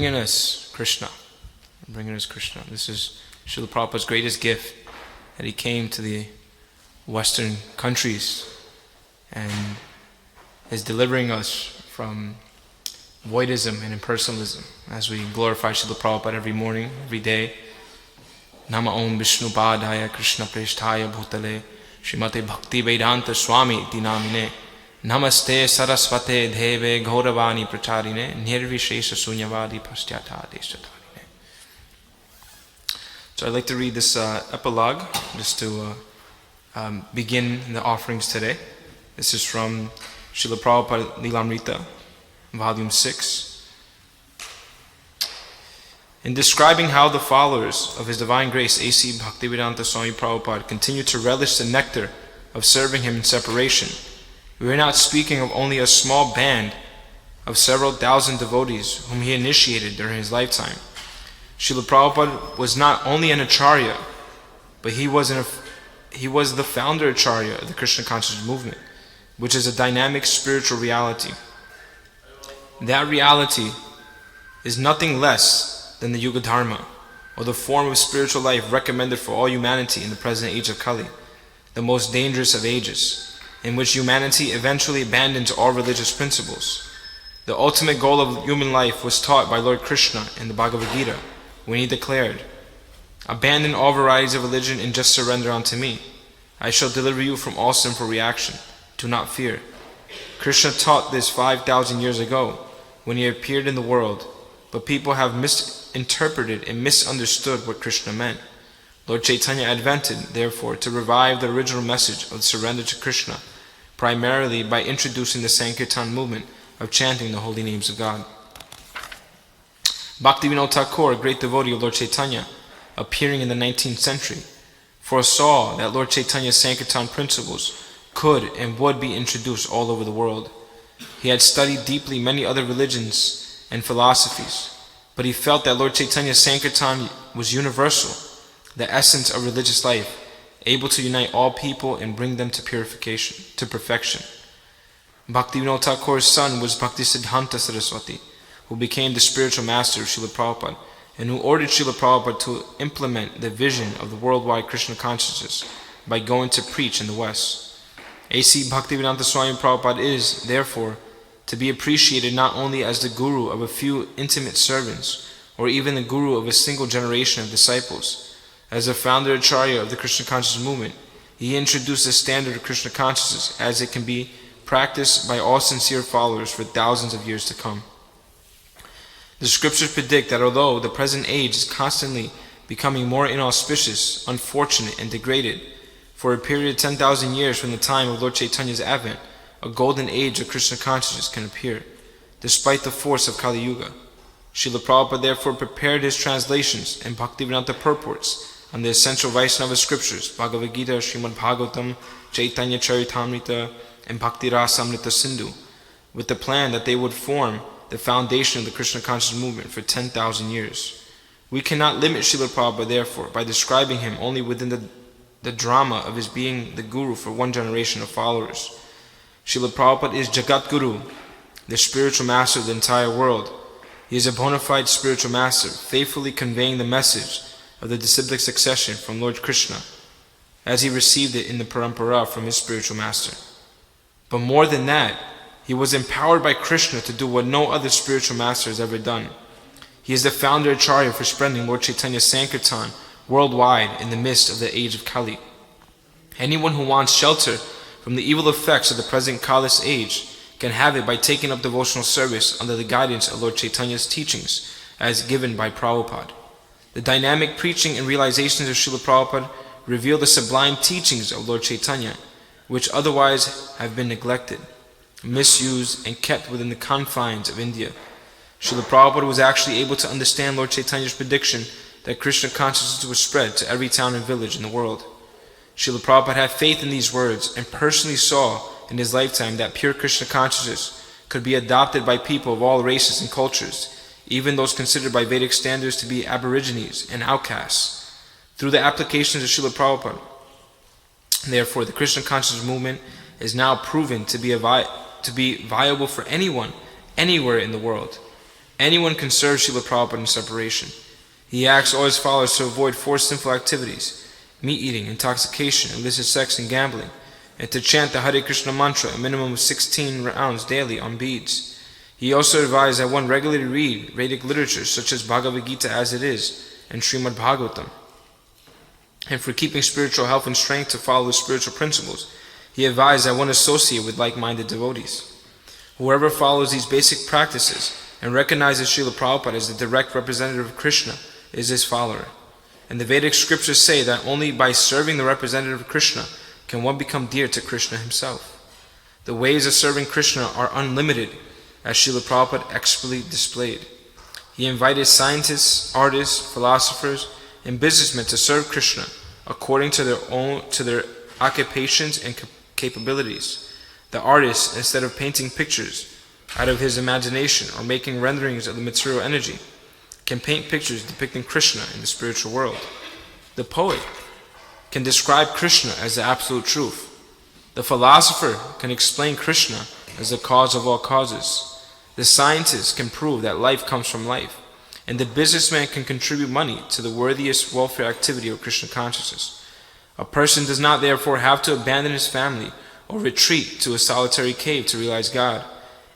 bringing us Krishna. This is Srila Prabhupada's greatest gift, that he came to the Western countries and is delivering us from voidism and impersonalism as we glorify Srila Prabhupada every morning, every day. Nama Om Vishnu Padaya Krishna Presthaya Bhutale Srimate Bhakti Vedanta Swami Iti Namine Namaste Sarasvate Deve Gauravani Pracharine Nirvishesha Sunyavadi Pastyata Deshatarine. So I'd like to read this epilogue just to begin the offerings today. This is from Srila Prabhupada Lilamrita, Volume 6. In describing how the followers of His Divine Grace A.C. Bhaktivedanta Swami Prabhupada continue to relish the nectar of serving Him in separation, we are not speaking of only a small band of several thousand devotees whom He initiated during His lifetime. Srila Prabhupada was not only an Acharya, but he was the Founder Acarya of the Krishna Consciousness movement, which is a dynamic spiritual reality. That reality is nothing less than the Yuga Dharma, or the form of spiritual life recommended for all humanity in the present age of Kali, the most dangerous of ages, in which humanity eventually abandons all religious principles. The ultimate goal of human life was taught by Lord Krishna in the Bhagavad Gita, when He declared, "Abandon all varieties of religion and just surrender unto me. I shall deliver you from all sinful reaction. Do not fear." Krishna taught this 5,000 years ago when He appeared in the world, but people have misinterpreted and misunderstood what Krishna meant. Lord Chaitanya advented, therefore, to revive the original message of surrender to Krishna, primarily by introducing the Sankirtan movement of chanting the holy names of God. Bhaktivinoda Thakur, a great devotee of Lord Chaitanya, appearing in the 19th century, foresaw that Lord Chaitanya's Sankirtan principles could and would be introduced all over the world. He had studied deeply many other religions and philosophies, but he felt that Lord Chaitanya's Sankirtan was universal, the essence of religious life, able to unite all people and bring them to perfection. Bhaktivinoda Thakur's son was Bhaktisiddhanta Saraswati, who became the spiritual master of Srila Prabhupada, and who ordered Srila Prabhupada to implement the vision of the worldwide Krishna consciousness by going to preach in the West. A.C. Bhaktivedanta Swami Prabhupada is, therefore, to be appreciated not only as the guru of a few intimate servants, or even the guru of a single generation of disciples. As the founder Acharya of the Krishna consciousness movement, he introduced the standard of Krishna consciousness as it can be practiced by all sincere followers for thousands of years to come. The scriptures predict that although the present age is constantly becoming more inauspicious, unfortunate, and degraded, for a period of 10,000 years from the time of Lord Chaitanya's advent, a golden age of Krishna consciousness can appear, despite the force of Kali Yuga. Srila Prabhupada therefore prepared his translations and Bhaktivedanta purports on the essential Vaishnava scriptures, Bhagavad Gita, Srimad Bhagavatam, Chaitanya Charitamrita, and Bhakti Rasamrita Sindhu, with the plan that they would form the foundation of the Krishna consciousness movement for 10,000 years. We cannot limit Srila Prabhupada, therefore, by describing him only within the drama of his being the guru for one generation of followers. Srila Prabhupada is Jagat Guru, the spiritual master of the entire world. He is a bona fide spiritual master, faithfully conveying the message of the disciplic succession from Lord Krishna, as he received it in the parampara from his spiritual master. But more than that, he was empowered by Krishna to do what no other spiritual master has ever done. He is the founder Acharya for spreading Lord Chaitanya's Sankirtan worldwide in the midst of the age of Kali. Anyone who wants shelter from the evil effects of the present Kali's age can have it by taking up devotional service under the guidance of Lord Chaitanya's teachings as given by Prabhupada. The dynamic preaching and realizations of Srila Prabhupada reveal the sublime teachings of Lord Chaitanya, which otherwise have been neglected, misused, and kept within the confines of India. Srila Prabhupada was actually able to understand Lord Chaitanya's prediction that Krishna consciousness would spread to every town and village in the world. Srila Prabhupada had faith in these words and personally saw in his lifetime that pure Krishna consciousness could be adopted by people of all races and cultures, even those considered by Vedic standards to be aborigines and outcasts, through the applications of Srila Prabhupada. Therefore, the Krishna consciousness movement is now proven to be viable for anyone, anywhere in the world. Anyone can serve Srila Prabhupada in separation. He asks all his followers to avoid 4 sinful activities: meat eating, intoxication, illicit sex, and gambling, and to chant the Hare Krishna mantra a minimum of 16 rounds daily on beads. He also advised that one regularly read Vedic literature such as Bhagavad Gita as it is and Srimad Bhagavatam. And for keeping spiritual health and strength to follow the spiritual principles, he advised that one associate with like-minded devotees. Whoever follows these basic practices and recognizes Srila Prabhupada as the direct representative of Krishna is his follower. And the Vedic scriptures say that only by serving the representative of Krishna can one become dear to Krishna himself. The ways of serving Krishna are unlimited, as Srila Prabhupada expertly displayed. He invited scientists, artists, philosophers, and businessmen to serve Krishna according to their occupations and capabilities. The artist, instead of painting pictures out of his imagination or making renderings of the material energy, can paint pictures depicting Krishna in the spiritual world. The poet can describe Krishna as the absolute truth. The philosopher can explain Krishna as the cause of all causes. The scientist can prove that life comes from life. And the businessman can contribute money to the worthiest welfare activity of Krishna consciousness. A person does not therefore have to abandon his family or retreat to a solitary cave to realize God.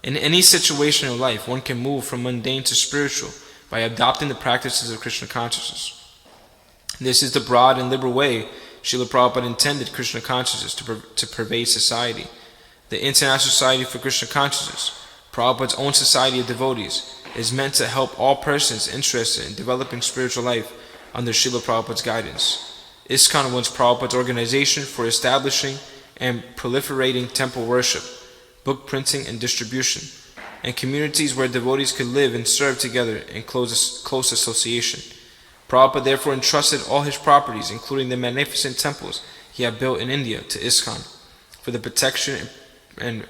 In any situation of life, one can move from mundane to spiritual by adopting the practices of Krishna consciousness. This is the broad and liberal way Srila Prabhupada intended Krishna consciousness to pervade society. The International Society for Krishna Consciousness, Prabhupada's own society of devotees, is meant to help all persons interested in developing spiritual life under Srila Prabhupada's guidance. ISKCON was Prabhupada's organization for establishing and proliferating temple worship, book printing and distribution, and communities where devotees could live and serve together in close association. Prabhupada therefore entrusted all his properties, including the magnificent temples he had built in India, to ISKCON for the protection and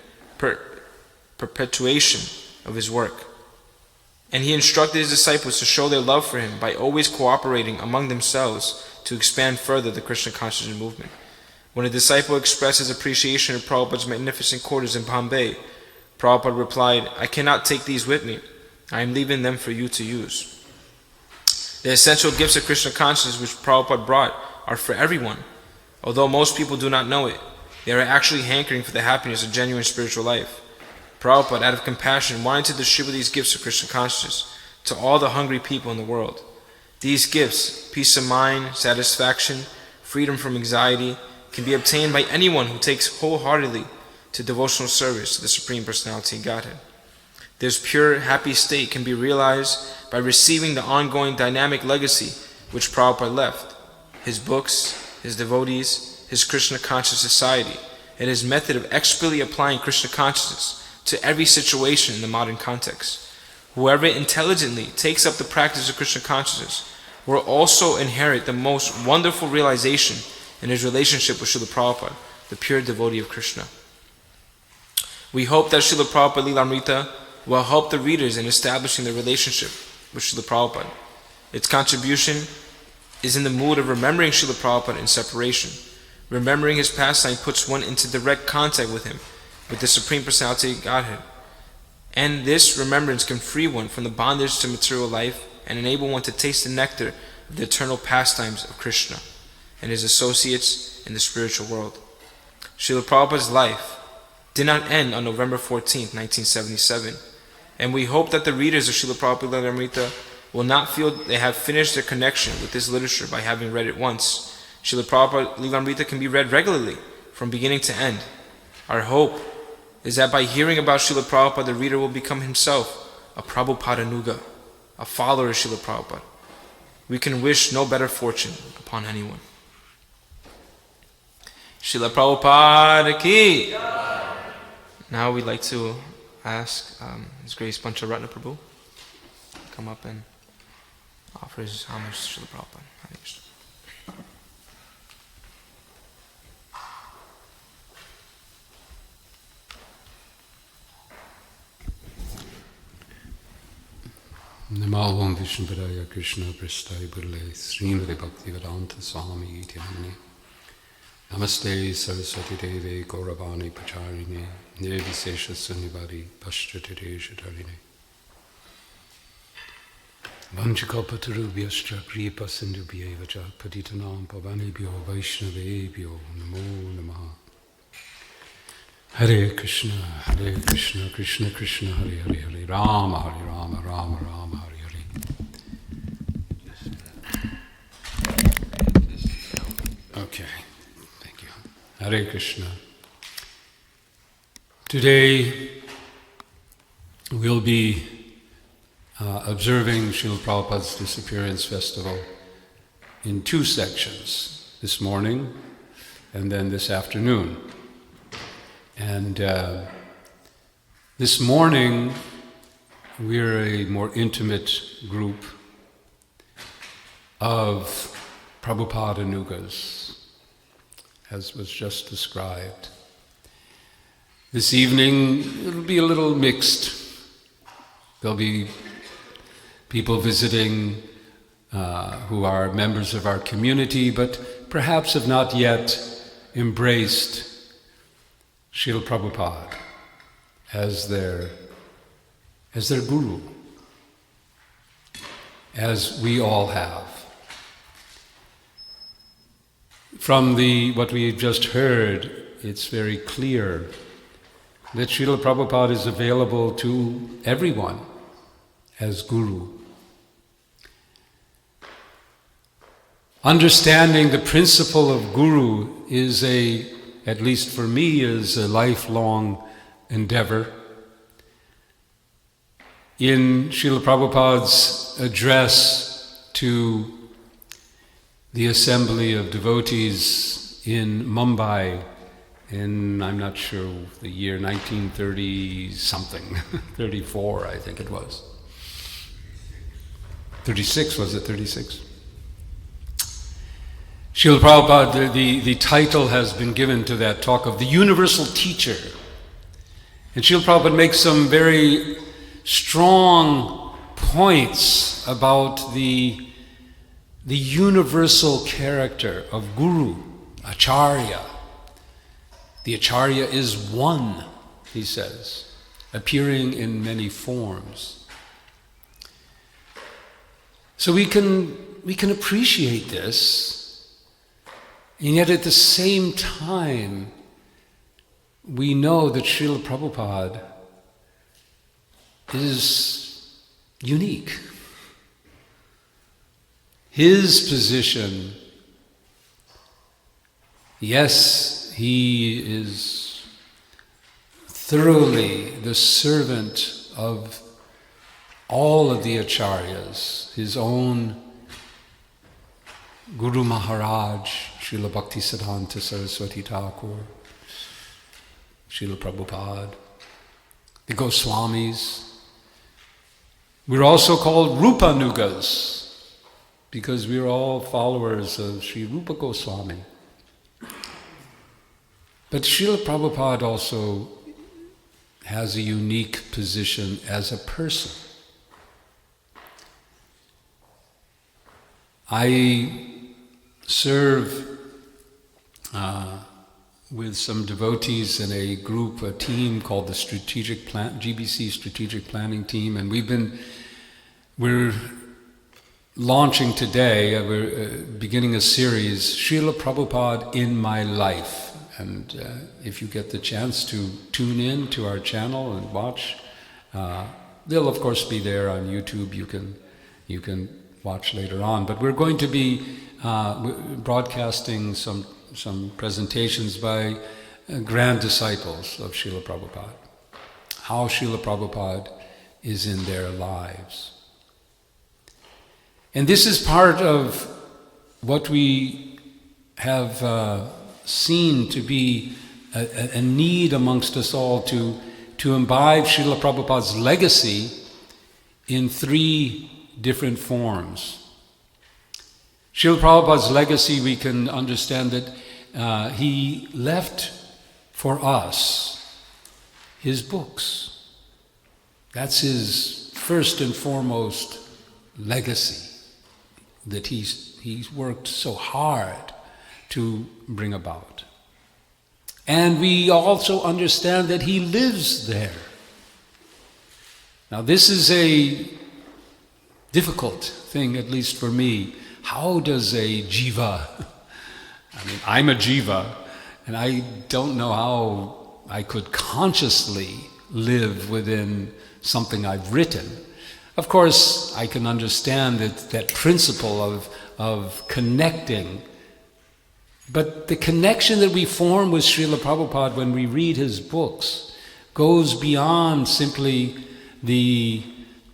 perpetuation of his work. And he instructed his disciples to show their love for him by always cooperating among themselves to expand further the Krishna consciousness movement. When a disciple expressed his appreciation of Prabhupada's magnificent quarters in Bombay, Prabhupada replied, "I cannot take these with me. I am leaving them for you to use." The essential gifts of Krishna consciousness which Prabhupada brought are for everyone. Although most people do not know it, they are actually hankering for the happiness of genuine spiritual life. Prabhupada, out of compassion, wanted to distribute these gifts of Krishna consciousness to all the hungry people in the world. These gifts, peace of mind, satisfaction, freedom from anxiety, can be obtained by anyone who takes wholeheartedly to devotional service to the Supreme Personality of Godhead. This pure, happy state can be realized by receiving the ongoing dynamic legacy which Prabhupada left: his books, his devotees, his Krishna conscious society, and his method of expertly applying Krishna consciousness to every situation in the modern context. Whoever intelligently takes up the practice of Krishna consciousness will also inherit the most wonderful realization in his relationship with Srila Prabhupada, the pure devotee of Krishna. We hope that Srila Prabhupada Lilamrita will help the readers in establishing their relationship with Srila Prabhupada. Its contribution is in the mood of remembering Srila Prabhupada in separation. Remembering his pastime puts one into direct contact with him, with the Supreme Personality of Godhead. And this remembrance can free one from the bondage to material life and enable one to taste the nectar of the eternal pastimes of Krishna and his associates in the spiritual world. Srila Prabhupada's life did not end on November 14, 1977, and we hope that the readers of Srila Prabhupada Lilamrita will not feel they have finished their connection with this literature by having read it once. Srila Prabhupada Lilamrita can be read regularly from beginning to end. Our hope is that by hearing about Srila Prabhupada, the reader will become himself a Prabhupada-nuga, a follower of Srila Prabhupada. We can wish no better fortune upon anyone. Srila Prabhupada ki! Now we'd like to ask His Grace Pancaratna Prabhu to come up and offer his homage to Srila Prabhupada. Hare Krishna. Namo Om Vishnupadaya Krishna Prasthaya Burle Srimati Bhaktivedanta Swami Iti Namani Namaste Saraswati Deve Gauravani Pacharine Nirvisesha Sunivadi Pashtatire Shatarine Vanchakalpatarubhyascha kripa sindhubhyevacha patitanam pavanebhyo vaishnavebhyo namo namaha. Hare Krishna, Krishna Krishna, Hare Hare, Hare Rama, Rama Rama, Hare Hare. Okay, thank you. Hare Krishna. Today we'll be observing Srila Prabhupada's Disappearance Festival in two sections, this morning and then this afternoon. And this morning, we're a more intimate group of Prabhupada Nugas, as was just described. This evening, it'll be a little mixed. There'll be people visiting who are members of our community, but perhaps have not yet embraced Srila Prabhupada as their guru, as we all have. From what we just heard, it's very clear that Srila Prabhupada is available to everyone as guru. Understanding the principle of guru is at least for me, is a lifelong endeavor. In Srila Prabhupada's address to the assembly of devotees in Mumbai in, I'm not sure, the year 1930-something, 34 I think it was. 36, was it 36? Srila Prabhupada, the title has been given to that talk of the universal teacher. And Srila Prabhupada makes some very strong points about the universal character of Guru, Acharya. The Acharya is one, he says, appearing in many forms. So we can appreciate this. And yet at the same time, we know that Srila Prabhupada is unique. His position, yes, he is thoroughly the servant of all of the Acharyas, his own Guru Maharaj, Srila Bhaktisiddhanta Saraswati Thakur, Srila Prabhupada, the Goswamis. We're also called Rupa Nugas because we're all followers of Sri Rupa Goswami. But Srila Prabhupada also has a unique position as a person. I serve with some devotees in a group, a team called the GBC Strategic Planning Team, and we're launching today, we're beginning a series, Srila Prabhupada in My Life. And if you get the chance to tune in to our channel and watch, they'll of course be there on YouTube. You can watch later on. But we're going to be broadcasting some presentations by grand disciples of Srila Prabhupada. How Srila Prabhupada is in their lives. And this is part of what we have seen to be a need amongst us all to imbibe Srila Prabhupada's legacy in three different forms. Srila Prabhupada's legacy, we can understand that he left for us his books. That's his first and foremost legacy that he's worked so hard to bring about. And we also understand that he lives there. Now this is a difficult thing, at least for me. How does a jiva, I mean, I'm a jiva, and I don't know how I could consciously live within something I've written. Of course, I can understand that principle of connecting, but the connection that we form with Srila Prabhupada when we read his books goes beyond simply the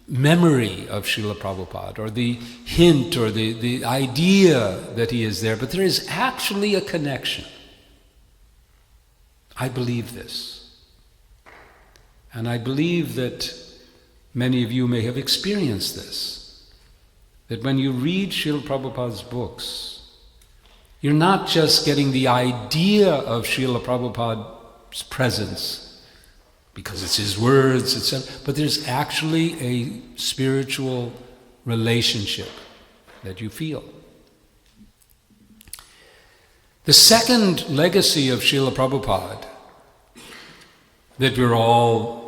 memory of Srila Prabhupada or the hint or the idea that he is there, but there is actually a connection. I believe this. And I believe that many of you may have experienced this, that when you read Srila Prabhupada's books, you're not just getting the idea of Srila Prabhupada's presence, because it's his words, etc., but there's actually a spiritual relationship that you feel. The second legacy of Srila Prabhupada that we're all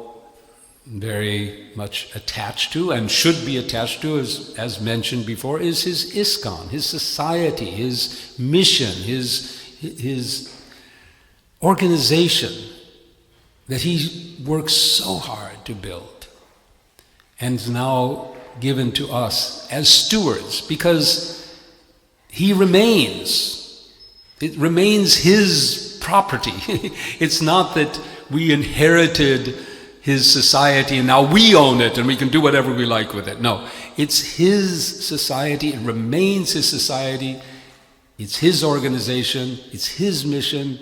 very much attached to and should be attached to, as mentioned before, is his ISKCON, his society, his mission, his organization that he works so hard to build and is now given to us as stewards, because he remains. It remains his property. It's not that we inherited his society and now we own it and we can do whatever we like with it. No, it's his society, it remains his society, it's his organization, it's his mission.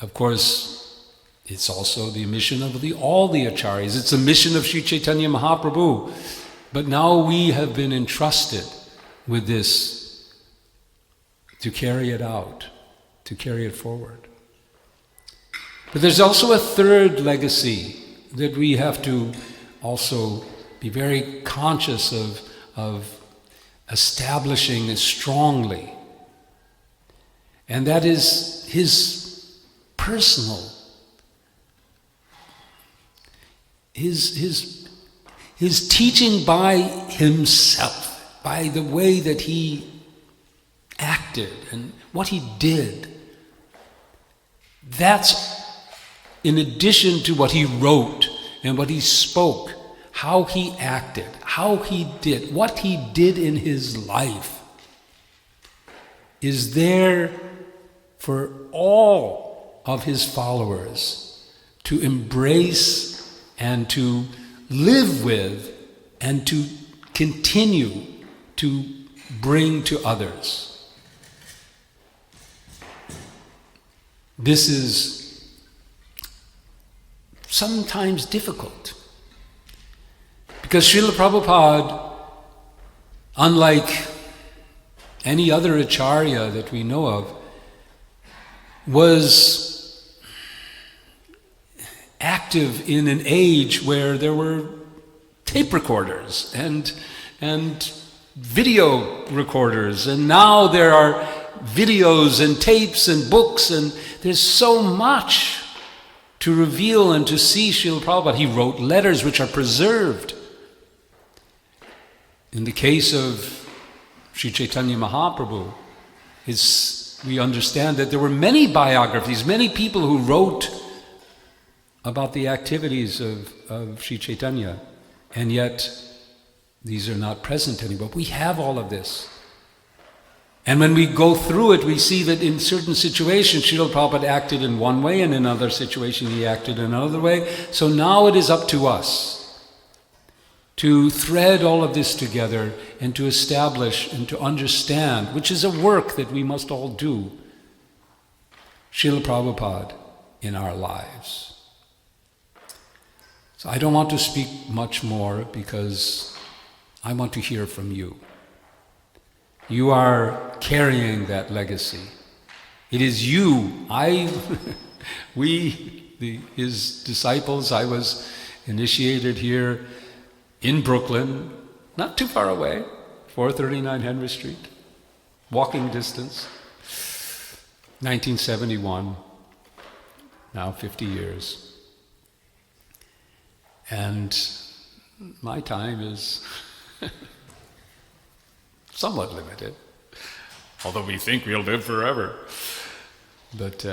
Of course, it's also the mission of all the acharyas. It's the mission of Sri Chaitanya Mahaprabhu. But now we have been entrusted with this to carry it out, to carry it forward. But there's also a third legacy that we have to also be very conscious of establishing strongly. And that is his personal, his teaching by himself, by the way that he acted and what he did. That's in addition to what he wrote and what he spoke, how he acted, how he did, what he did in his life is there for all of his followers to embrace and to live with and to continue to bring to others. This is sometimes difficult, because Srila Prabhupada, unlike any other acharya that we know of, was active in an age where there were tape recorders and video recorders, and now there are videos and tapes and books, and there's so much to reveal and to see Srila Prabhupada. He wrote letters which are preserved. In the case of Sri Chaitanya Mahaprabhu, we understand that there were many biographies, many people who wrote about the activities of Sri Chaitanya, and yet these are not present anymore. We have all of this. And when we go through it, we see that in certain situations, Srila Prabhupada acted in one way, and in another situation he acted in another way. So now it is up to us to thread all of this together and to establish and to understand, which is a work that we must all do, Srila Prabhupada in our lives. So I don't want to speak much more because I want to hear from you. You are carrying that legacy. It is you, his disciples. I was initiated here in Brooklyn, not too far away, 439 Henry Street, walking distance, 1971, now 50 years. And my time is somewhat limited, although we think we'll live forever. But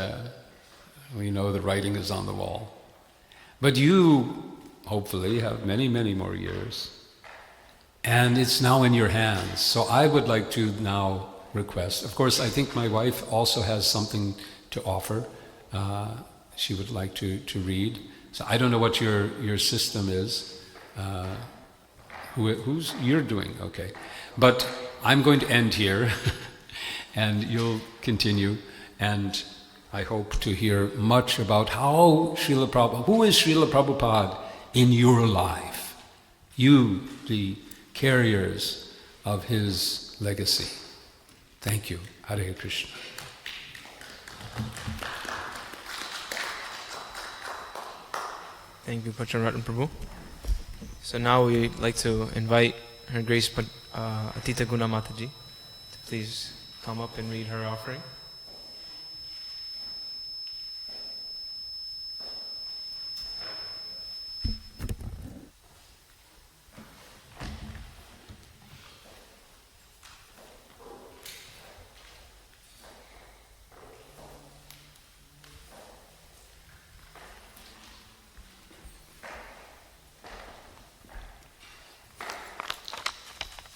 we know the writing is on the wall. But you, hopefully, have many, many more years. And it's now in your hands. So I would like to now request. Of course, I think my wife also has something to offer. She would like to read. So I don't know what your system is. Who's you're doing? Okay. But I'm going to end here, and you'll continue. And I hope to hear much about how Srila Prabhupada, who is Srila Prabhupada in your life? You, the carriers of his legacy. Thank you. Hare Krishna. Thank you, Pancaratna Prabhu. So now we'd like to invite Her Grace Atitaguna Mataji to please come up and read her offering.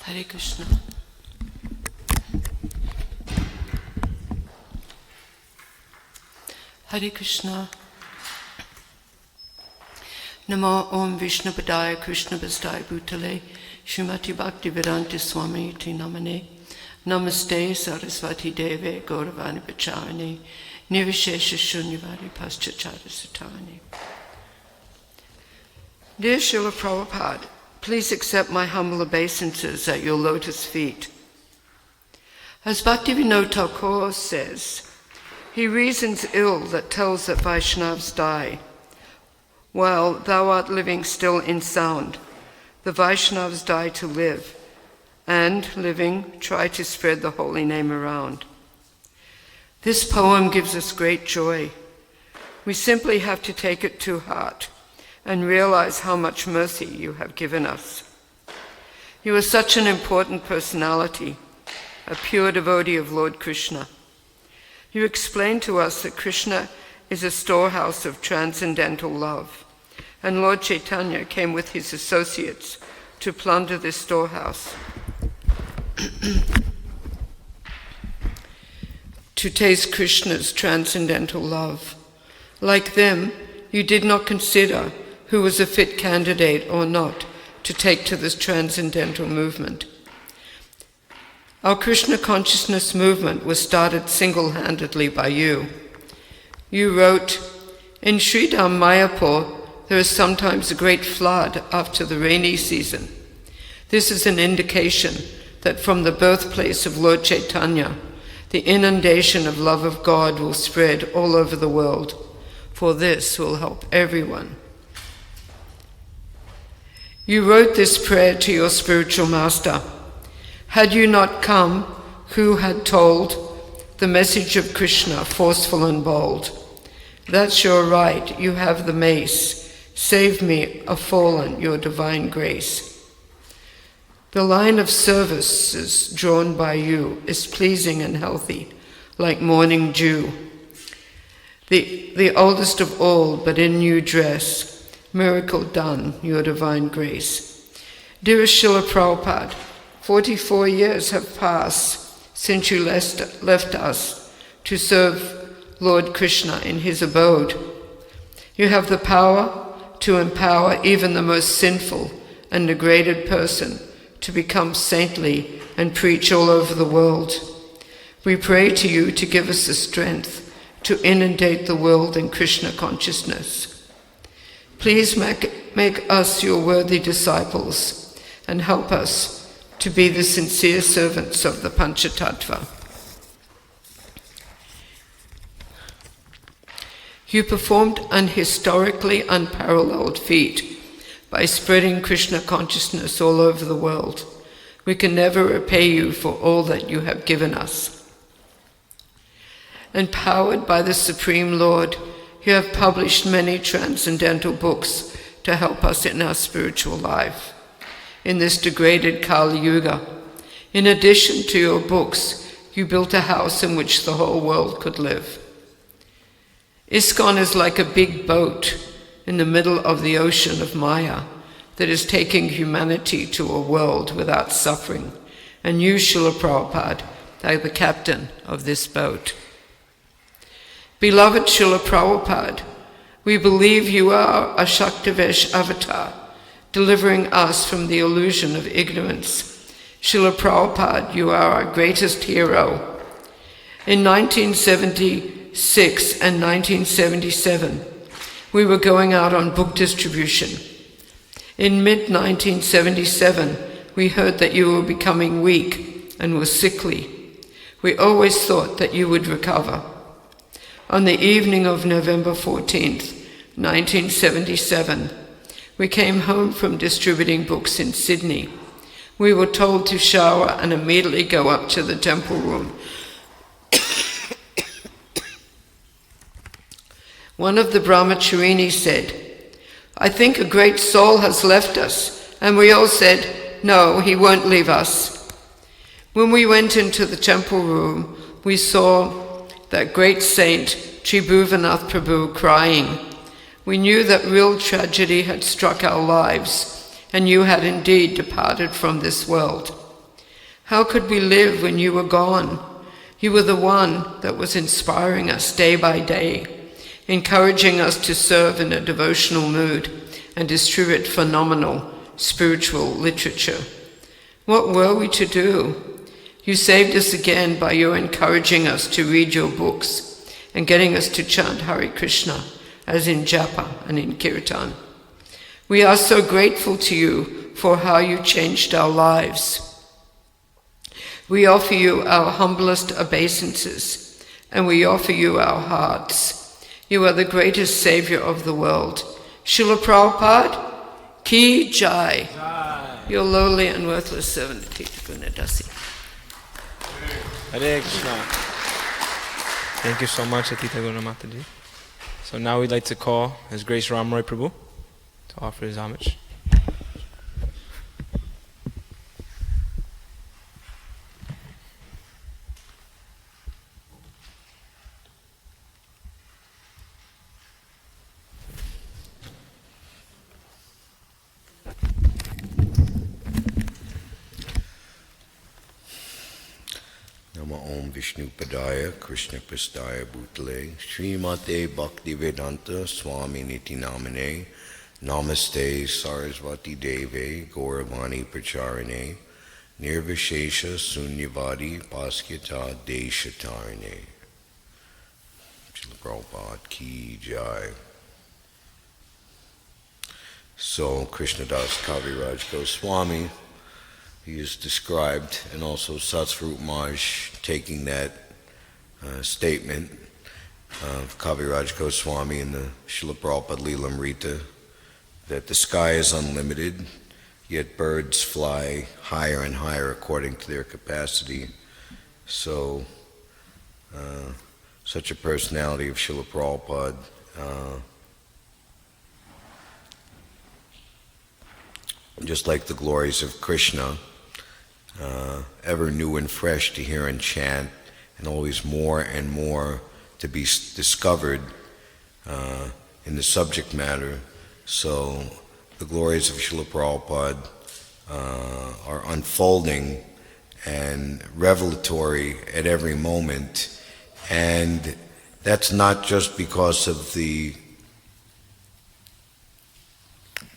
Hare Krishna. Hare Krishna. Namo Om Vishnu Padaya Krishna Bhastaya Bhutale Srimati Bhakti Vedanta Swami Iti Namane Namaste Saraswati Deve Gauravani Pachavani Nirvishesha Shunyavadi Paschachara Satani. Dear Srila Prabhupada, please accept my humble obeisances at your lotus feet. As Bhaktivinoda Thakur says, he reasons ill that tells that Vaishnavas die. While thou art living still in sound, the Vaishnavas die to live, and, living, try to spread the holy name around. This poem gives us great joy. We simply have to take it to heart and realize how much mercy you have given us. You are such an important personality, a pure devotee of Lord Krishna. You explain to us that Krishna is a storehouse of transcendental love, and Lord Chaitanya came with his associates to plunder this storehouse, to taste Krishna's transcendental love. Like them, you did not consider who was a fit candidate or not to take to this transcendental movement. Our Krishna consciousness movement was started single-handedly by you. You wrote, in Sridham Mayapur, there is sometimes a great flood after the rainy season. This is an indication that from the birthplace of Lord Chaitanya, the inundation of love of God will spread all over the world, for this will help everyone. You wrote this prayer to your spiritual master. Had you not come, who had told the message of Krishna forceful and bold? That's your right, you have the mace. Save me, a fallen, your divine grace. The line of services drawn by you is pleasing and healthy, like morning dew. The oldest of all, but in new dress, miracle done, your divine grace. Dearest Srila Prabhupada, 44 years have passed since you left us to serve Lord Krishna in his abode. You have the power to empower even the most sinful and degraded person to become saintly and preach all over the world. We pray to you to give us the strength to inundate the world in Krishna consciousness. Please make us your worthy disciples and help us to be the sincere servants of the Panchatattva. You performed an historically unparalleled feat by spreading Krishna consciousness all over the world. We can never repay you for all that you have given us. Empowered by the Supreme Lord, you have published many transcendental books to help us in our spiritual life. In this degraded Kali Yuga, In addition to your books, you built a house in which the whole world could live. ISKCON is like a big boat in the middle of the ocean of Maya that is taking humanity to a world without suffering, and you, Srila Prabhupada, are the captain of this boat. Beloved Srila Prabhupada, we believe you are a Shaktivesh avatar, delivering us from the illusion of ignorance. Srila Prabhupada, you are our greatest hero. In 1976 and 1977, we were going out on book distribution. In mid-1977, we heard that you were becoming weak and were sickly. We always thought that you would recover. On the evening of November 14th, 1977, we came home from distributing books in Sydney. We were told to shower and immediately go up to the temple room. One of the brahmacharini said, "I think a great soul has left us." And we all said, "No, he won't leave us." When we went into the temple room, we saw that great saint, Tribhuvanath Prabhu, crying. We knew that real tragedy had struck our lives, and you had indeed departed from this world. How could we live when you were gone? You were the one that was inspiring us day by day, encouraging us to serve in a devotional mood and distribute phenomenal spiritual literature. What were we to do? You saved us again by your encouraging us to read your books and getting us to chant Hare Krishna, as in Japa and in Kirtan. We are so grateful to you for how you changed our lives. We offer you our humblest obeisances, and we offer you our hearts. You are the greatest savior of the world. Srila Prabhupada, Ki Jai. Your lowly and worthless servant, Atitaguna Dasi. Hare Krishna. Thank you so much, Atitaguna Mataji. So now we'd like to call His Grace Ramraya Prabhu to offer his homage. Om Vishnu Padaya Krishna Prastaya Bhutale Srimate Bhaktivedanta Swami Niti Namane Namaste Sarasvati Deve Gauravani Pracharane Nirvishesha Sunyavadi Paskyata Deshatarane. Srila Prabhupada Ki Jai. So Krishnadas Kaviraj Goswami, he is described, and also Satsvarup Maharaj taking that statement of Kaviraj Goswami in the Srila Prabhupada Lilamrita, that the sky is unlimited, yet birds fly higher and higher according to their capacity. So, such a personality of Srila Prabhupada, just like the glories of Krishna, ever new and fresh to hear and chant, and always more and more to be discovered in the subject matter. So the glories of Srila Prabhupada are unfolding and revelatory at every moment, and that's not just because of the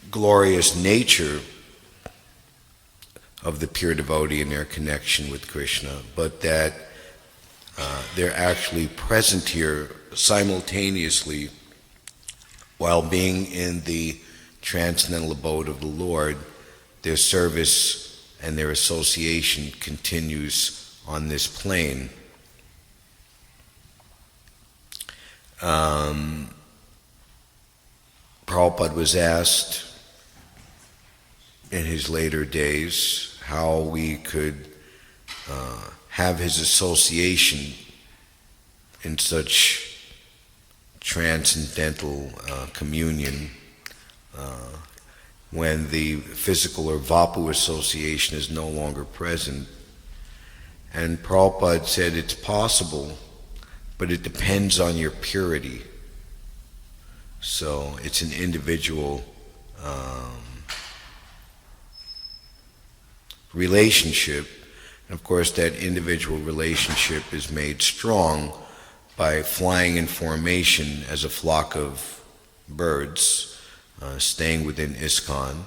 glorious nature of the pure devotee and their connection with Krishna, but that they're actually present here simultaneously while being in the transcendental abode of the Lord. Their service and their association continues on this plane. Prabhupada was asked in his later days how we could have his association in such transcendental communion when the physical or vapu association is no longer present. And Prabhupada said it's possible, but it depends on your purity. So it's an individual relationship. And of course, that individual relationship is made strong by flying in formation as a flock of birds, staying within ISKCON.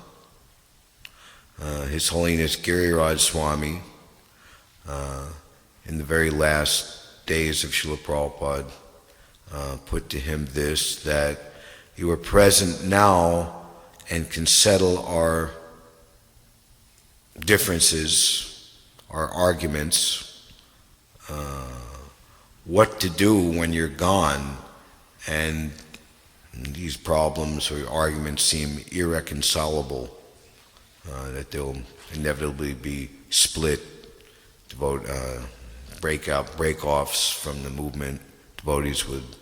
His Holiness Giriraj Swami, in the very last days of Srila Prabhupada, put to him this, that you are present now and can settle our differences, our arguments, what to do when you're gone, and these problems or arguments seem irreconcilable, that they'll inevitably be split, break-offs from the movement. Devotees would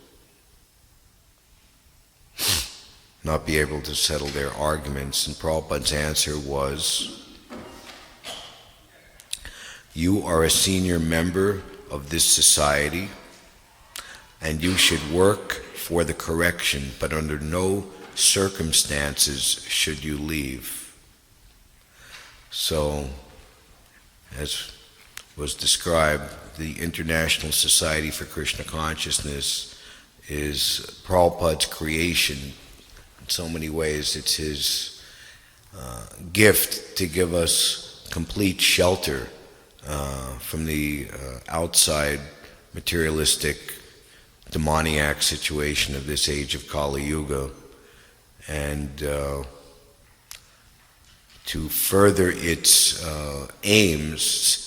not be able to settle their arguments. And Prabhupada's answer was, you are a senior member of this society, and you should work for the correction, but under no circumstances should you leave. So, as was described, the International Society for Krishna Consciousness is Prabhupada's creation. In so many ways, it's his gift to give us complete shelter from the outside materialistic demoniac situation of this age of Kali Yuga, and to further its aims,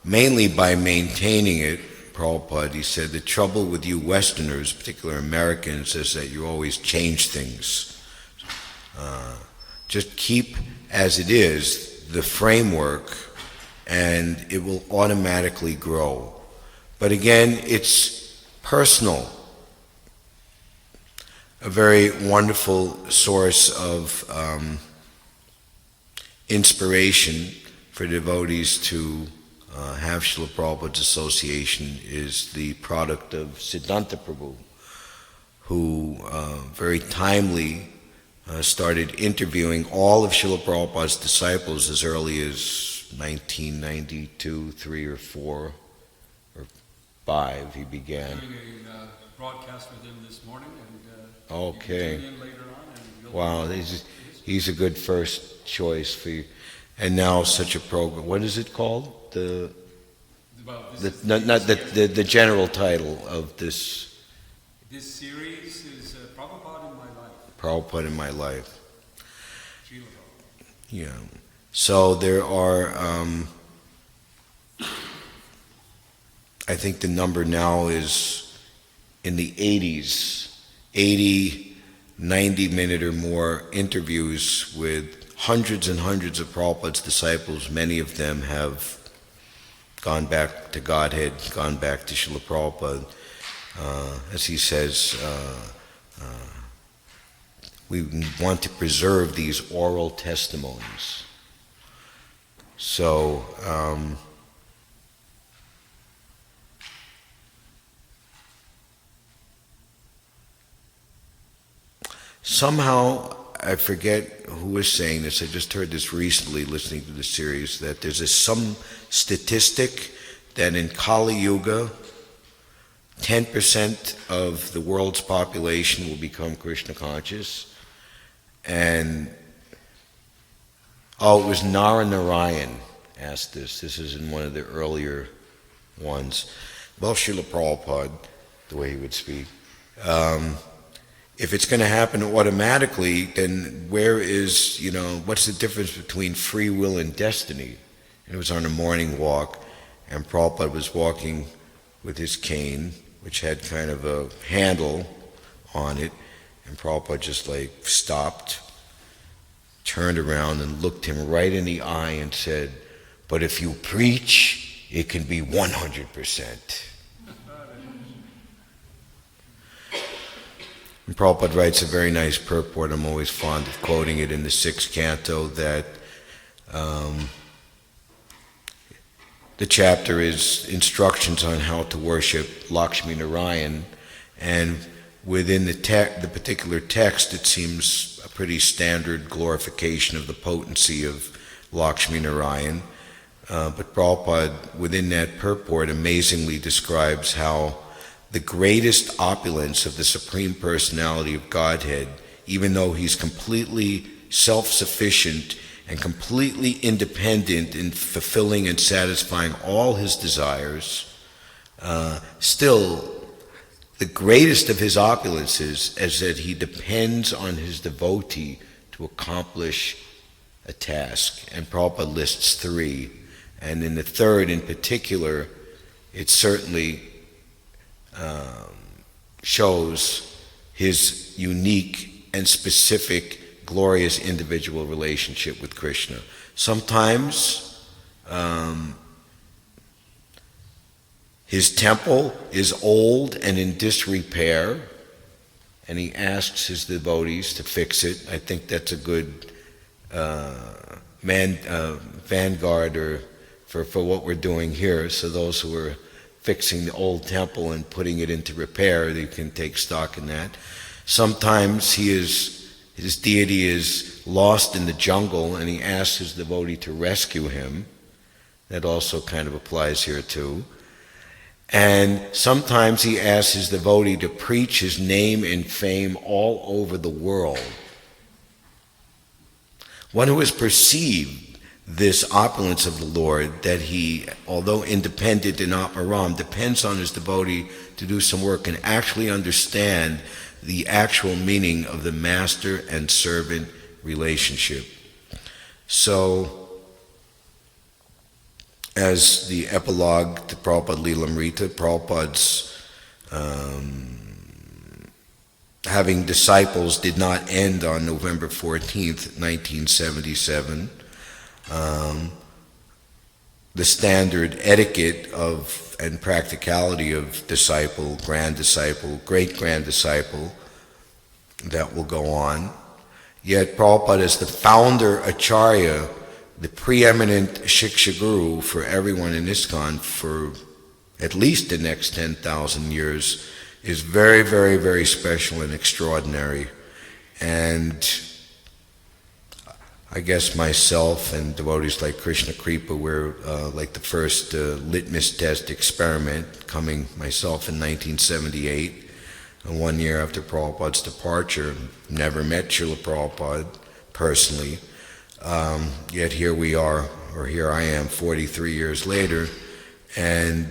mainly by maintaining it. Prabhupada, he said, the trouble with you Westerners, particularly Americans, is that you always change things. Just keep as it is, the framework, and it will automatically grow. But again, it's personal. A very wonderful source of inspiration for devotees to have Srila Prabhupada's association is the product of Siddhanta Prabhu, who very timely started interviewing all of Srila Prabhupada's disciples as early as 1992, 3 or 4 or 5 he began. Doing a broadcast with him this morning, and okay. you can tune in later on. And Wow, he's a good first choice for you. And now such a program. What is it called? The general title of this. This series is Prabhupada in My Life. Prabhupada in My Life. Srila Prabhupada. Yeah. So there are, I think the number now is in the 80s, 80, 90-minute or more interviews with hundreds and hundreds of Prabhupada's disciples. Many of them have gone back to Godhead, gone back to Srila Prabhupada. As he says, we want to preserve these oral testimonies. So, somehow, I forget who was saying this, I just heard this recently listening to the series, that there's some statistic that in Kali Yuga, 10% of the world's population will become Krishna conscious, and it was Narayan asked this. This is in one of the earlier ones. Well, Srila Prabhupada, the way he would speak, if it's going to happen automatically, then where is, what's the difference between free will and destiny? And it was on a morning walk, and Prabhupada was walking with his cane, which had kind of a handle on it, and Prabhupada just stopped, turned around and looked him right in the eye and said, but if you preach, it can be 100%. And Prabhupada writes a very nice purport, I'm always fond of quoting it in the 6th canto, that the chapter is instructions on how to worship Lakshmi Narayan, and within the particular text it seems a pretty standard glorification of the potency of Lakshmi Narayan. But Prabhupada, within that purport, amazingly describes how the greatest opulence of the Supreme Personality of Godhead, even though he's completely self-sufficient and completely independent in fulfilling and satisfying all his desires, still the greatest of his opulences is that he depends on his devotee to accomplish a task. And Prabhupada lists three. And in the third in particular, it certainly shows his unique and specific, glorious individual relationship with Krishna. Sometimes his temple is old and in disrepair, and he asks his devotees to fix it. I think that's a good vanguard or for what we're doing here. So those who are fixing the old temple and putting it into repair, they can take stock in that. Sometimes his deity is lost in the jungle and he asks his devotee to rescue him. That also kind of applies here too. And sometimes he asks his devotee to preach his name and fame all over the world. One who has perceived this opulence of the Lord, that he, although independent in Atmaram, depends on his devotee to do some work and actually understand the actual meaning of the master and servant relationship. So, as the epilogue to Prabhupada Lilamrita, Prabhupada's having disciples did not end on November 14th, 1977. The standard etiquette of and practicality of disciple, grand disciple, great grand disciple, that will go on. Yet Prabhupada is the founder Acharya, the preeminent Shiksha Guru for everyone in ISKCON for at least the next 10,000 years, is very, very, very special and extraordinary. And I guess myself and devotees like Krsnakrpa were like the first litmus test experiment, coming myself in 1978, 1 year after Prabhupada's departure. Never met Srila Prabhupada personally, yet here we are, or here I am 43 years later, and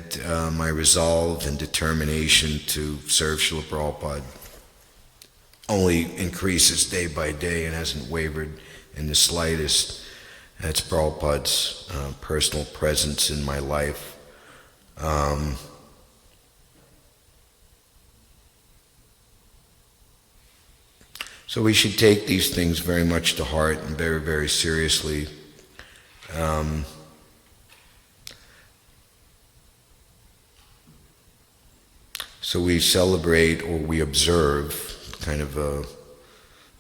my resolve and determination to serve Srila Prabhupada only increases day by day and hasn't wavered in the slightest. That's Prabhupada's personal presence in my life. So we should take these things very much to heart and very, very seriously. So we celebrate, or we observe, kind of a,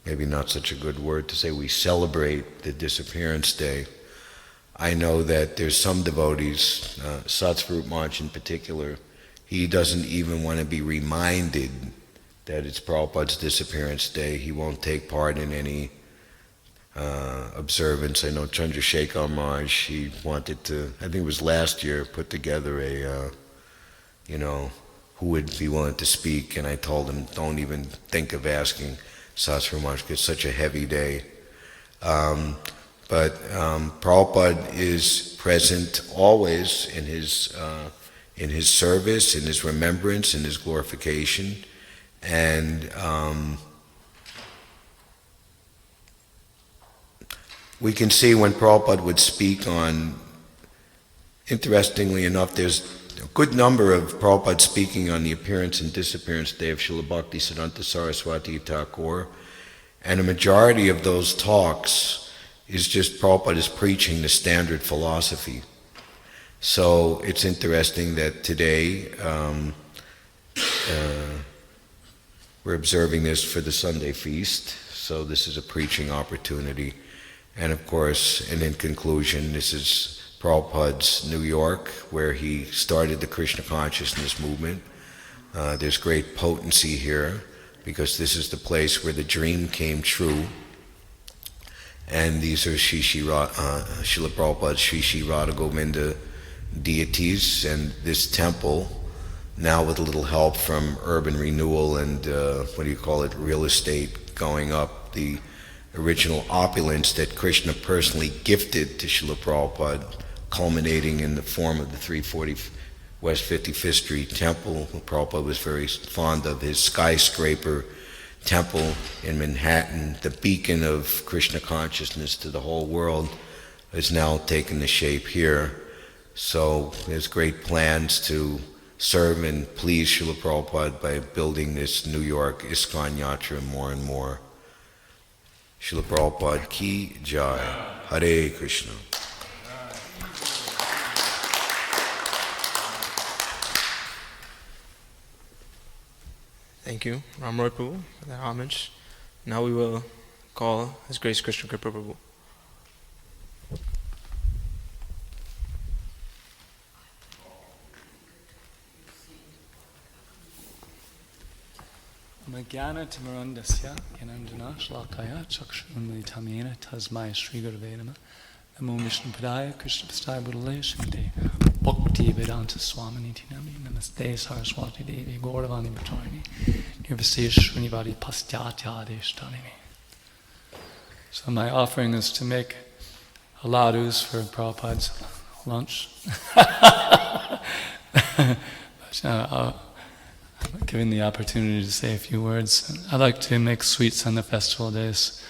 maybe not such a good word to say, we celebrate the Disappearance Day. I know that there's some devotees, Satsvarup Maharaj in particular, he doesn't even want to be reminded that it's Prabhupada's Disappearance Day. He won't take part in any observance. I know Chandrasekhar Maharaj, he wanted to, I think it was last year, put together a, who would be willing to speak, and I told him, don't even think of asking Satsvarup Maharaj, because it's such a heavy day. But Prabhupada is present always in his service, in his remembrance, in his glorification, and we can see when Prabhupada would speak on, interestingly enough, there's a good number of Prabhupada speaking on the Appearance and Disappearance Day of Srila Bhaktisiddhanta Saraswati Thakur, and a majority of those talks is just Prabhupada is preaching the standard philosophy. So it's interesting that today we're observing this for the Sunday feast, so this is a preaching opportunity. And of course, and in conclusion, this is Prabhupada's New York, where he started the Krishna consciousness movement. There's great potency here, because this is the place where the dream came true. And these are Srila Prabhupada's Sri Radha Govinda deities, and this temple, now with a little help from urban renewal and real estate going up, the original opulence that Krishna personally gifted to Srila Prabhupada, culminating in the form of the 340 West 55th Street Temple. Prabhupada was very fond of his skyscraper temple in Manhattan. The beacon of Krishna consciousness to the whole world has now taken the shape here. So there's great plans to serve and please Srila Prabhupada by building this New York ISKCON Yatra more and more. Srila Prabhupada ki jai. Hare Krishna. Thank you, Ramraya Prabhu, for that homage. Now we will call His Grace Krsnakrpa Prabhu. Magyana Timarandasya Yanandana Shlakaya Chakshunmalitamena Tasmai Sri Gurave Nama Namo Vishnu Padaya Krishna Pastai Budale Shimate Bhakti Vedanta Swamini Tinami Namaste Saraswati Devi Gauravani Bhattarini Nirvasesh Srinivadi Pastyatya Adeshtanini. So my offering is to make ladus for Prabhupada's lunch. Given the opportunity to say a few words, I like to make sweets on the festival days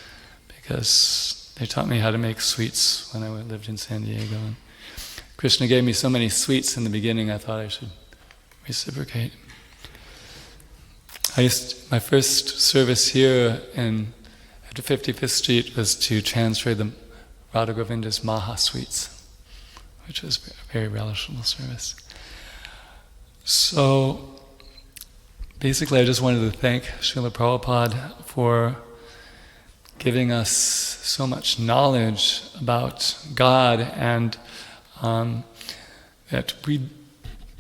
because they taught me how to make sweets when I lived in San Diego. And Krishna gave me so many sweets in the beginning, I thought I should reciprocate. My first service here at 55th Street was to transfer the Radha Govinda's Maha sweets, which was a very relishable service. So basically, I just wanted to thank Srila Prabhupada for giving us so much knowledge about God and that we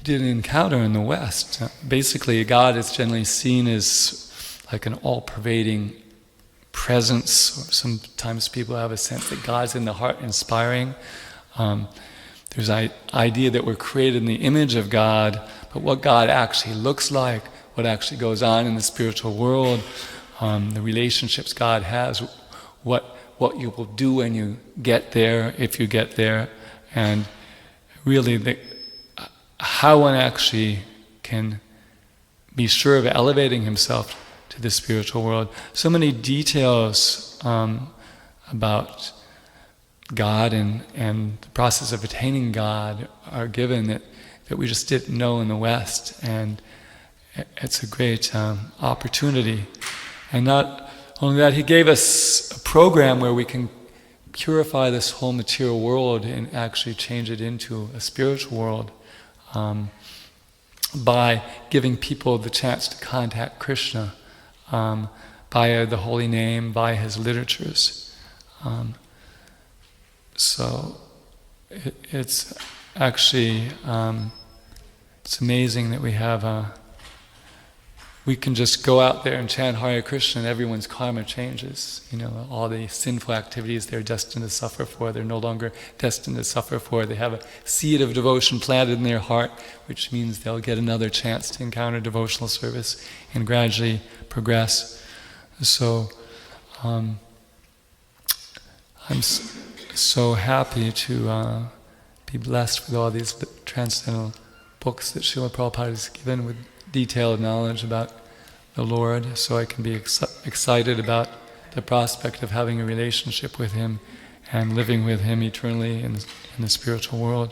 didn't encounter in the West. Basically, God is generally seen as like an all-pervading presence. Or sometimes people have a sense that God's in the heart inspiring. There's an idea that we're created in the image of God, but what God actually looks like, what actually goes on in the spiritual world, the relationships God has, what you will do when you get there, if you get there, and really how one actually can be sure of elevating himself to the spiritual world. So many details about God and the process of attaining God are given that we just didn't know in the West, and it's a great opportunity. And not only that, he gave us a program where we can purify this whole material world and actually change it into a spiritual world by giving people the chance to contact Krishna via the holy name, via his literatures. So it's actually it's amazing that we have we can just go out there and chant Hare Krishna and everyone's karma changes. You know, all the sinful activities they're destined to suffer for, they're no longer destined to suffer for. They have a seed of devotion planted in their heart, which means they'll get another chance to encounter devotional service and gradually progress. So I'm so happy to be blessed with all these transcendental books that Srila Prabhupada has given with detailed knowledge about the Lord, so I can be excited about the prospect of having a relationship with Him and living with Him eternally in the spiritual world.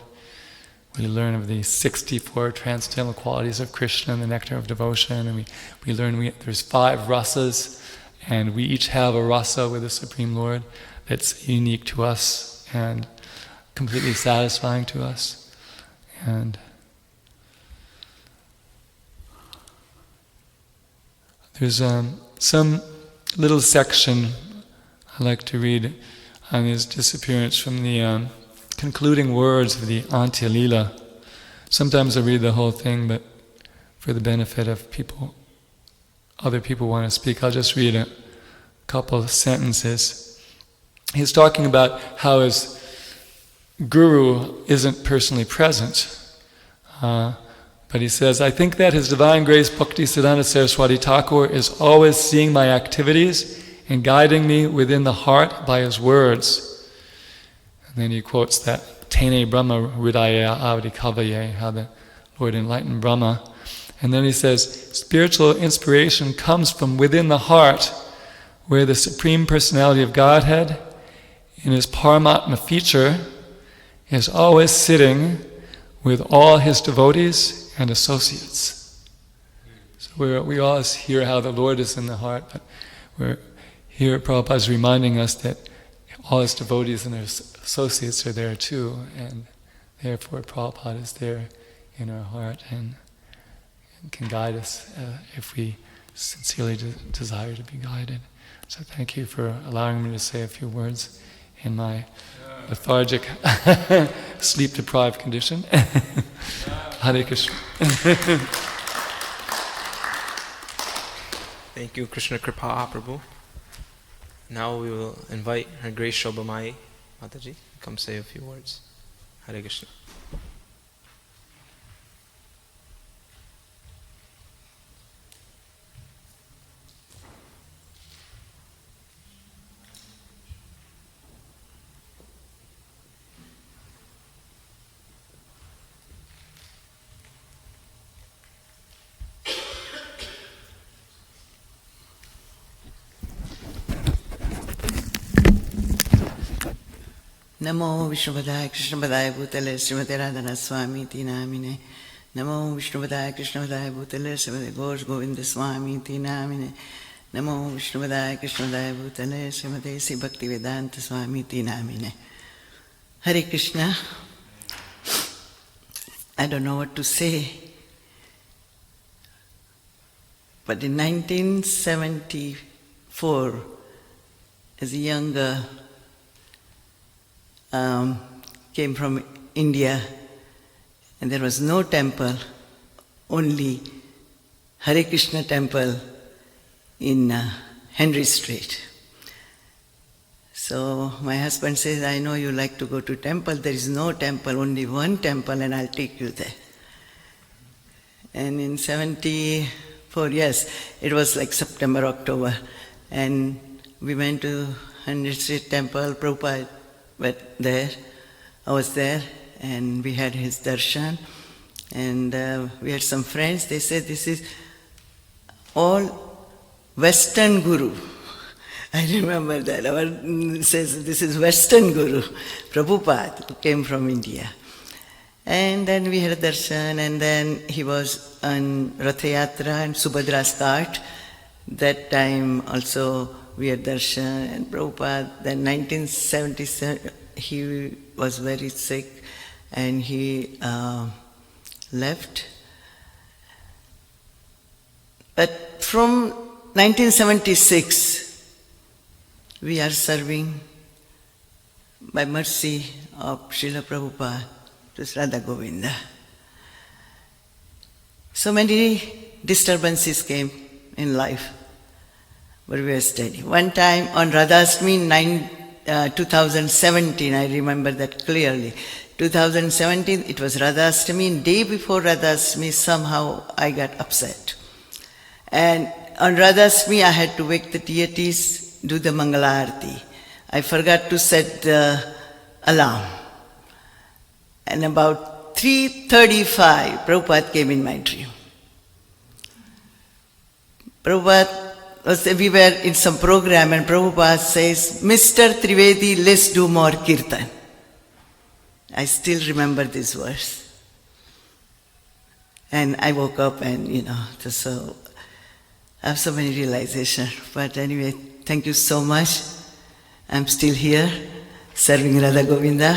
We learn of the 64 transcendental qualities of Krishna and the nectar of devotion, and we learn there's 5 rasas, and we each have a rasa with the Supreme Lord that's unique to us and completely satisfying to us. And there's some little section I like to read on his disappearance from the concluding words of the Antya Lila. Sometimes I read the whole thing, but for the benefit of people, other people want to speak, I'll just read a couple of sentences. He's talking about how his guru isn't personally present. But he says, I think that His Divine Grace Bhaktisiddhanta Saraswati Thakur is always seeing my activities and guiding me within the heart by His words. And then he quotes that Tene Brahma Hridaya Avadikavaye, how the Lord enlightened Brahma. And then he says, spiritual inspiration comes from within the heart, where the Supreme Personality of Godhead, in His Paramatma feature, is always sitting with all His devotees and associates. So we always hear how the Lord is in the heart, but we're here Prabhupada is reminding us that all His devotees and their associates are there too, and therefore Prabhupada is there in our heart and can guide us if we sincerely desire to be guided. So thank you for allowing me to say a few words in my lethargic, sleep-deprived condition. Hare Krishna. Thank you, Krsnakrpa Prabhu. Now we will invite Her Grace Sobhamayi Mataji to come say a few words. Hare Krishna. Namo Vishnupadaya Krishnapadaya Bhutale Srimati Radhana Swami Ti Namine. Namo Vishnupadaya Krishnapadaya Bhutale Srimati Ghosh Govinda Swami Ti Namine. Namo Vishnupadaya Krishnapadaya Bhutale Srimati Sri Bhaktivedanta Swami Ti Namine. Hare Krishna. I don't know what to say, but in 1974, as a young came from India, and there was no temple, only Hare Krishna temple in Henry Street. So my husband says, I know you like to go to temple, there is no temple, only one temple, and I'll take you there. And in 74, yes, it was like September, October, and we went to Henry Street temple. Prabhupada were there, I was there, and we had his darshan, and we had some friends. They said, this is all Western Guru. I remember that. Our says, this is Western Guru, Prabhupada, who came from India. And then we had a darshan, and then he was on Ratha Yatra and Subhadra's cart. That time also we had darshan, and Prabhupada, then 1977, he was very sick, and he left. But from 1976, we are serving by mercy of Srila Prabhupada to Radha Govinda. So many disturbances came in life, but we were steady. One time on Radhastami 2017, I remember that clearly. 2017, it was Radhastami. Day before Radhastami, somehow I got upset. And on Radhastami, I had to wake the deities, do the Mangalarti. I forgot to set the alarm. And about 3:35, Prabhupada came in my dream. We were in some program, and Prabhupada says, Mr. Trivedi, let's do more kirtan. I still remember this verse. And I woke up and, so I have so many realizations. But anyway, thank you so much. I'm still here, serving Radha Govinda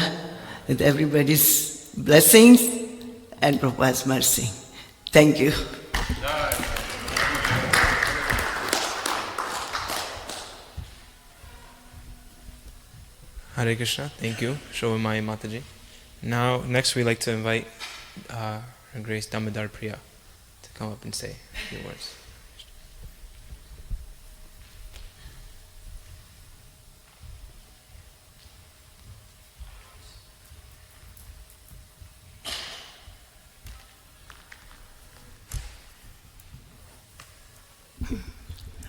with everybody's blessings and Prabhupada's mercy. Thank you. Hare Krishna. Thank you, Sobhamayi Mataji. Now, next we'd like to invite Her Grace Damodara Priya to come up and say a few words.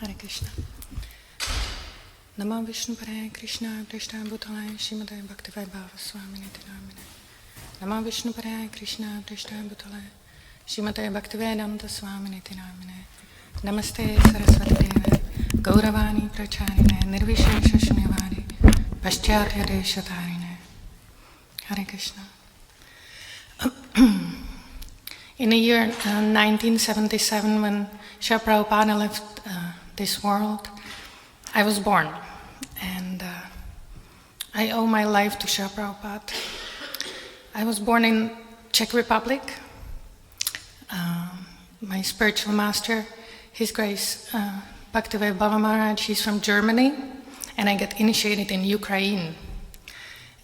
Hare Krishna. Namo Vishnu Paraya Krishna Prishta Bhutale Shrimate Bhakti-Vaibhava Swami Niti Namine. Namo Vishnu Paraya Krishna Prishta Bhutale Shrimate Bhakti-Vedanta Swami Niti Namine. Namaste Saraswati Deve Gauravani Pracharine Nirvishesha Shunyavadi Paschatya Deshatarine. Hare Krishna. In the year 1977, when Srila Prabhupada left this world, I was born, and I owe my life to Srila Prabhupada. I was born in Czech Republic. My spiritual master, His Grace Bhakta Dylan Maharaj, he's from Germany, and I got initiated in Ukraine.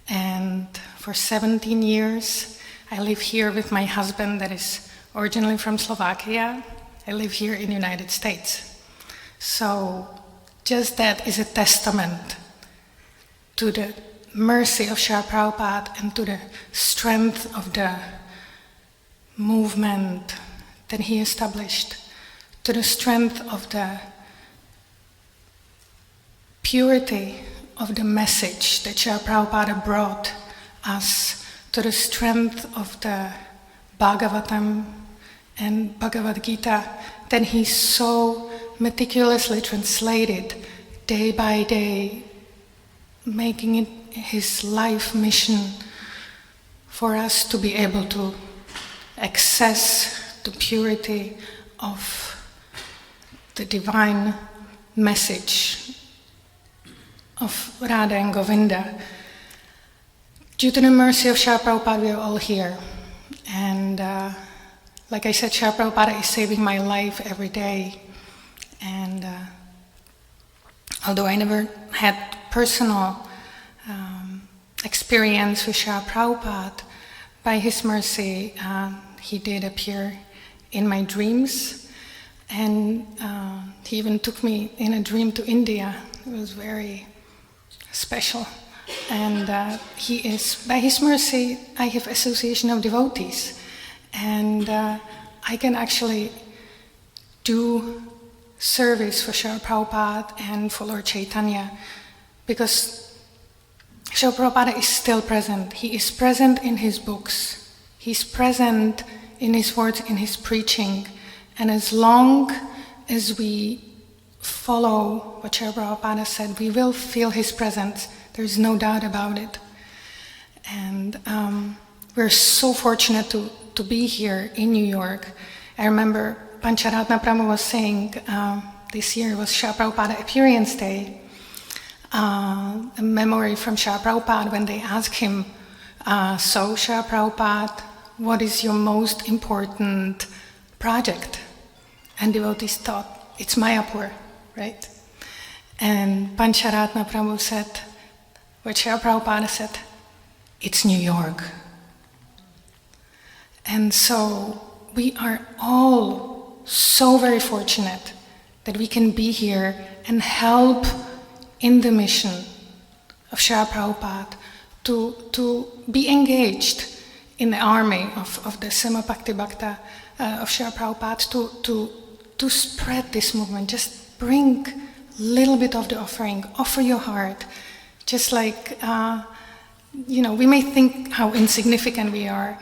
And for 17 years, I live here with my husband that is originally from Slovakia. I live here in the United States. So just that is a testament to the mercy of Srila Prabhupada and to the strength of the movement that he established, to the strength of the purity of the message that Srila Prabhupada brought us, to the strength of the Bhagavatam and Bhagavad Gita that he so meticulously translated day by day, making it his life mission for us to be able to access the purity of the divine message of Radha and Govinda. Due to the mercy of Srila Prabhupada, we are all here. And like I said, Srila Prabhupada is saving my life every day. And although I never had personal experience with Srila Prabhupada, by his mercy, he did appear in my dreams. And he even took me in a dream to India. It was very special. And he is, by his mercy, I have association of devotees. And I can actually do service for Srila Prabhupada and for Lord Chaitanya, because Srila Prabhupada is still present. He is present in his books. He's present in his words, in his preaching. And as long as we follow what Srila Prabhupada said, we will feel his presence. There's no doubt about it. And we're so fortunate to be here in New York. I remember Pancaratna Prabhu was saying this year was Srila Prabhupada Appearance Day, a memory from Srila Prabhupada when they asked him, so Srila Prabhupada, what is your most important project? And devotees thought, it's Mayapur, right? And Pancaratna Prabhu said, what Srila Prabhupada said, it's New York. And so we are all so very fortunate that we can be here and help in the mission of Srila Prabhupada to be engaged in the army of the Sema Bhakti Bhakta of Srila Prabhupada to spread this movement. Just bring a little bit of the offering, offer your heart. Just like, we may think how insignificant we are.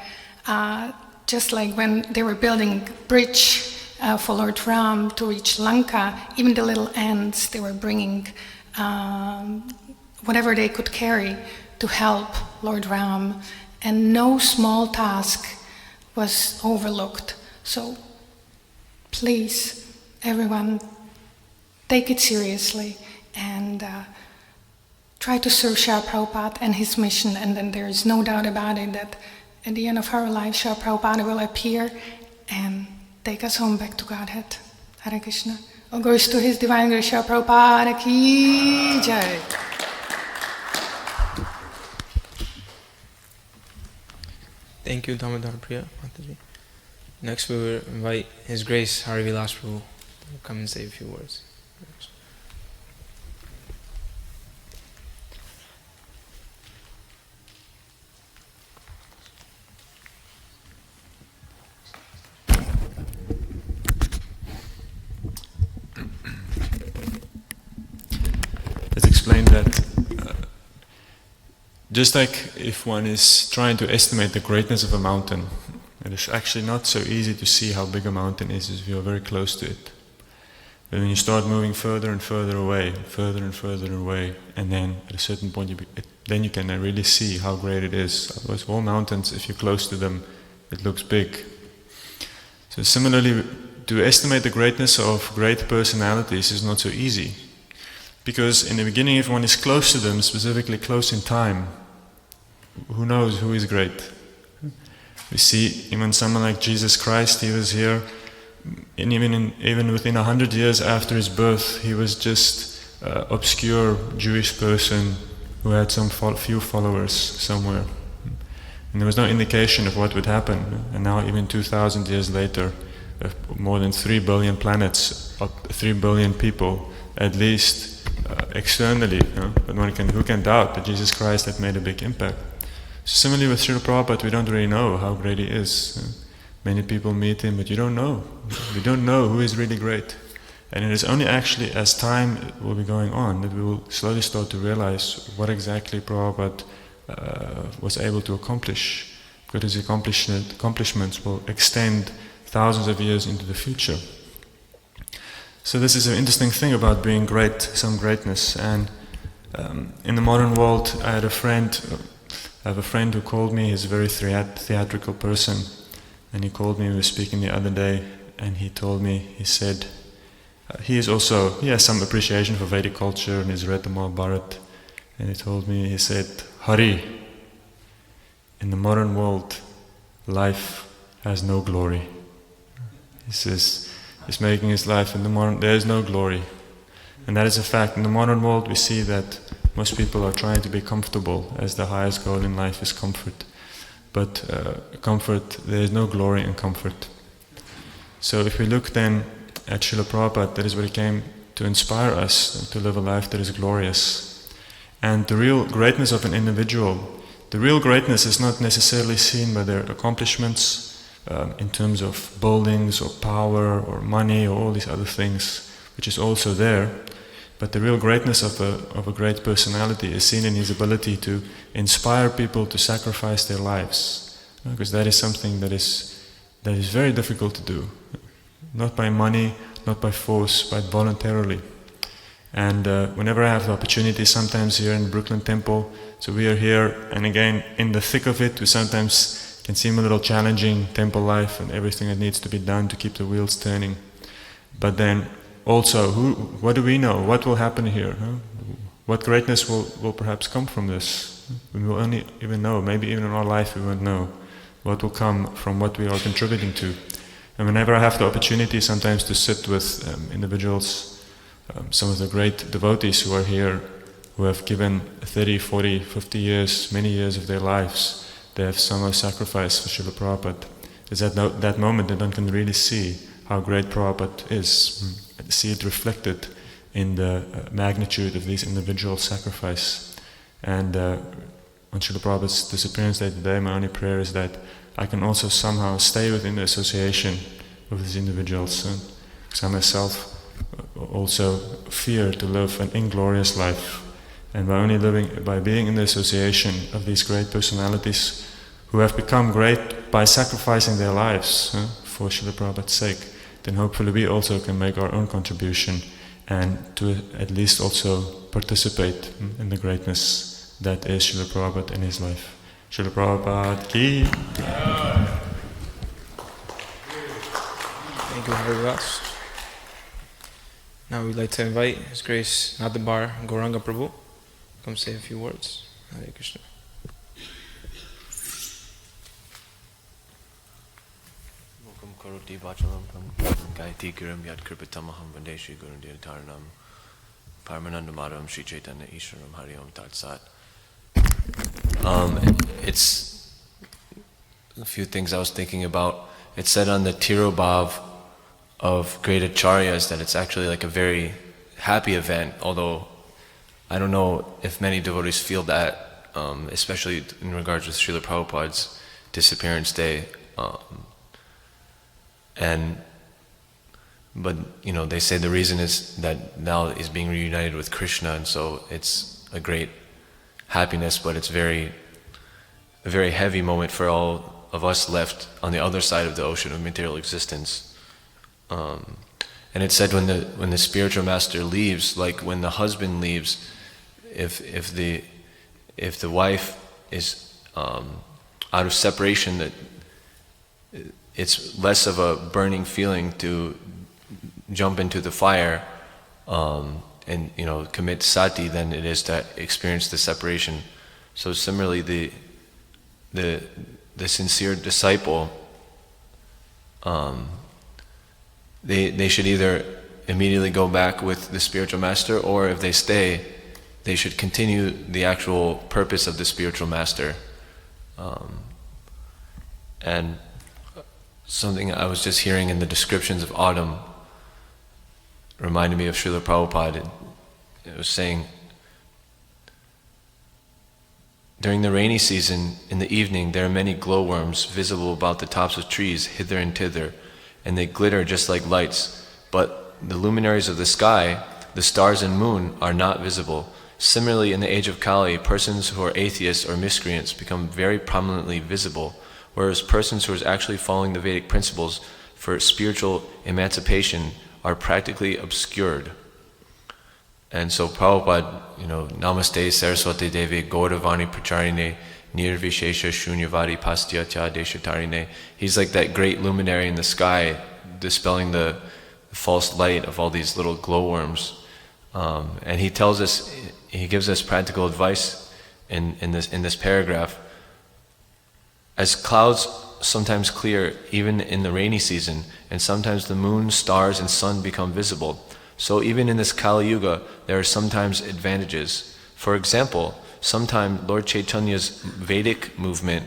Just like when they were building a bridge for Lord Ram to reach Lanka, even the little ants, they were bringing whatever they could carry to help Lord Ram. And no small task was overlooked. So please, everyone, take it seriously and try to serve Srila Prabhupada and his mission, and then there is no doubt about it that at the end of our life, Srila Prabhupada will appear and take us home back to Godhead. Hare Krishna. All glories to His Divine Grace, Srila Prabhupada ki jai. Thank you, Damodara Priya, Mataji. Next we will invite His Grace Harivilasa Prabhu to come and say a few words. Let's explain that just like if one is trying to estimate the greatness of a mountain, it is actually not so easy to see how big a mountain is if you are very close to it. But when you start moving further and further away, and then at a certain point then you can really see how great it is. Otherwise, all mountains, if you're close to them, it looks big. So similarly, to estimate the greatness of great personalities is not so easy. Because in the beginning, if one is close to them, specifically close in time, who knows who is great? We see even someone like Jesus Christ, he was here, and even within 100 years after his birth, he was just an obscure Jewish person who had some few followers somewhere. And there was no indication of what would happen. And now even 2,000 years later, more than 3 billion planets, 3 billion people, at least externally, but who can doubt that Jesus Christ had made a big impact? Similarly with Srila Prabhupada, we don't really know how great he is. Many people meet him, but you don't know. We don't know who is really great. And it is only actually as time will be going on that we will slowly start to realize what exactly Prabhupada was able to accomplish, because his accomplishments will extend thousands of years into the future. So this is an interesting thing about being great, some greatness. And in the modern world, I have a friend who called me. He's a very theatrical person, and he called me. We were speaking the other day, and he told me, he said, he has some appreciation for Vedic culture, and he's read the Mahabharata. And he told me, he said, Hari, in the modern world, life has no glory. He says, he's making his life in the modern, there is no glory. And that is a fact. In the modern world, we see that most people are trying to be comfortable, as the highest goal in life is comfort. But comfort, there is no glory in comfort. So if we look then at Srila Prabhupada, that is what he came to inspire us, to live a life that is glorious. And the real greatness of an individual, the real greatness is not necessarily seen by their accomplishments in terms of buildings or power or money or all these other things, which is also there. But the real greatness of a great personality is seen in his ability to inspire people to sacrifice their lives, because that is something that is very difficult to do. Not by money, not by force, but voluntarily. And whenever I have the opportunity, sometimes here in Brooklyn Temple, so we are here, and again, in the thick of it, we sometimes can seem a little challenging, temple life and everything that needs to be done to keep the wheels turning. But then also, what do we know? What will happen here? What greatness will perhaps come from this? We will only even know, maybe even in our life we won't know what will come from what we are contributing to. And whenever I have the opportunity sometimes to sit with individuals, some of the great devotees who are here, who have given 30, 40, 50 years, many years of their lives, they have somehow sacrificed for Srila Prabhupada. It's at that moment that one can really see how great Prabhupada is, see it reflected in the magnitude of these individual sacrifice. And on Srila Prabhupada's disappearance day today, my only prayer is that I can also somehow stay within the association of these individuals, because I myself also fear to live an inglorious life. And by being in the association of these great personalities who have become great by sacrificing their lives for Srila Prabhupada's sake, then hopefully we also can make our own contribution and to at least also participate in the greatness that is Srila Prabhupada in his life. Srila Prabhupada ki. Thank you, Harivilasa. Now we'd like to invite His Grace Natabara Gauranga Prabhu come say a few words. Hare Krishna. Mukam karoti vachalam gaiti giram yad kripatamaham vande Shri Gurun Diyataranam Paramanandamaram Shri Chaitanya Isharam Hari Om Tat Sat. It's a few things I was thinking about. It said on the Tirobhava of great acharyas that it's actually like a very happy event, although I don't know if many devotees feel that, especially in regards with Srila Prabhupada's Disappearance Day. But you know, they say the reason is that now he's being reunited with Krishna, and so it's a great happiness, but it's a very heavy moment for all of us left on the other side of the ocean of material existence. And it said when the spiritual master leaves, like when the husband leaves, if the wife is out of separation, that it's less of a burning feeling to jump into the fire and commit sati than it is to experience the separation. So similarly, the sincere disciple, they should either immediately go back with the spiritual master, or if they stay, they should continue the actual purpose of the spiritual master. And something I was just hearing in the descriptions of autumn reminded me of Srila Prabhupada. It was saying, during the rainy season, in the evening, there are many glowworms visible about the tops of trees, hither and thither, and they glitter just like lights. But the luminaries of the sky, the stars and moon, are not visible. Similarly, in the age of Kali, persons who are atheists or miscreants become very prominently visible, whereas persons who are actually following the Vedic principles for spiritual emancipation are practically obscured. And so Prabhupada, Namaste Saraswati Devi Gauravani Pracharine Nirvishesha Shunyavadi Pastyatya Deshatarine. He's like that great luminary in the sky, dispelling the false light of all these little glowworms. And he tells us, he gives us practical advice in this paragraph. As clouds sometimes clear even in the rainy season, and sometimes the moon, stars, and sun become visible, so even in this Kali Yuga, there are sometimes advantages. For example, sometime Lord Chaitanya's Vedic movement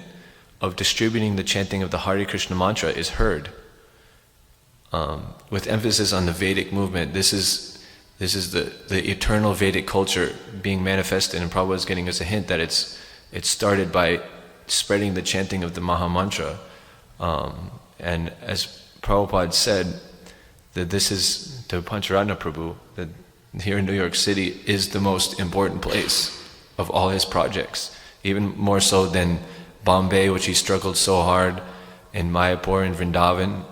of distributing the chanting of the Hare Krishna mantra is heard. With emphasis on the Vedic movement, this is the eternal Vedic culture being manifested, and Prabhupada is getting us a hint that it's started by spreading the chanting of the Maha Mantra. And as Prabhupada said, that this is to Pancaratna Prabhu, that here in New York City is the most important place of all his projects, even more so than Bombay, which he struggled so hard, in Mayapur and Vrindavan,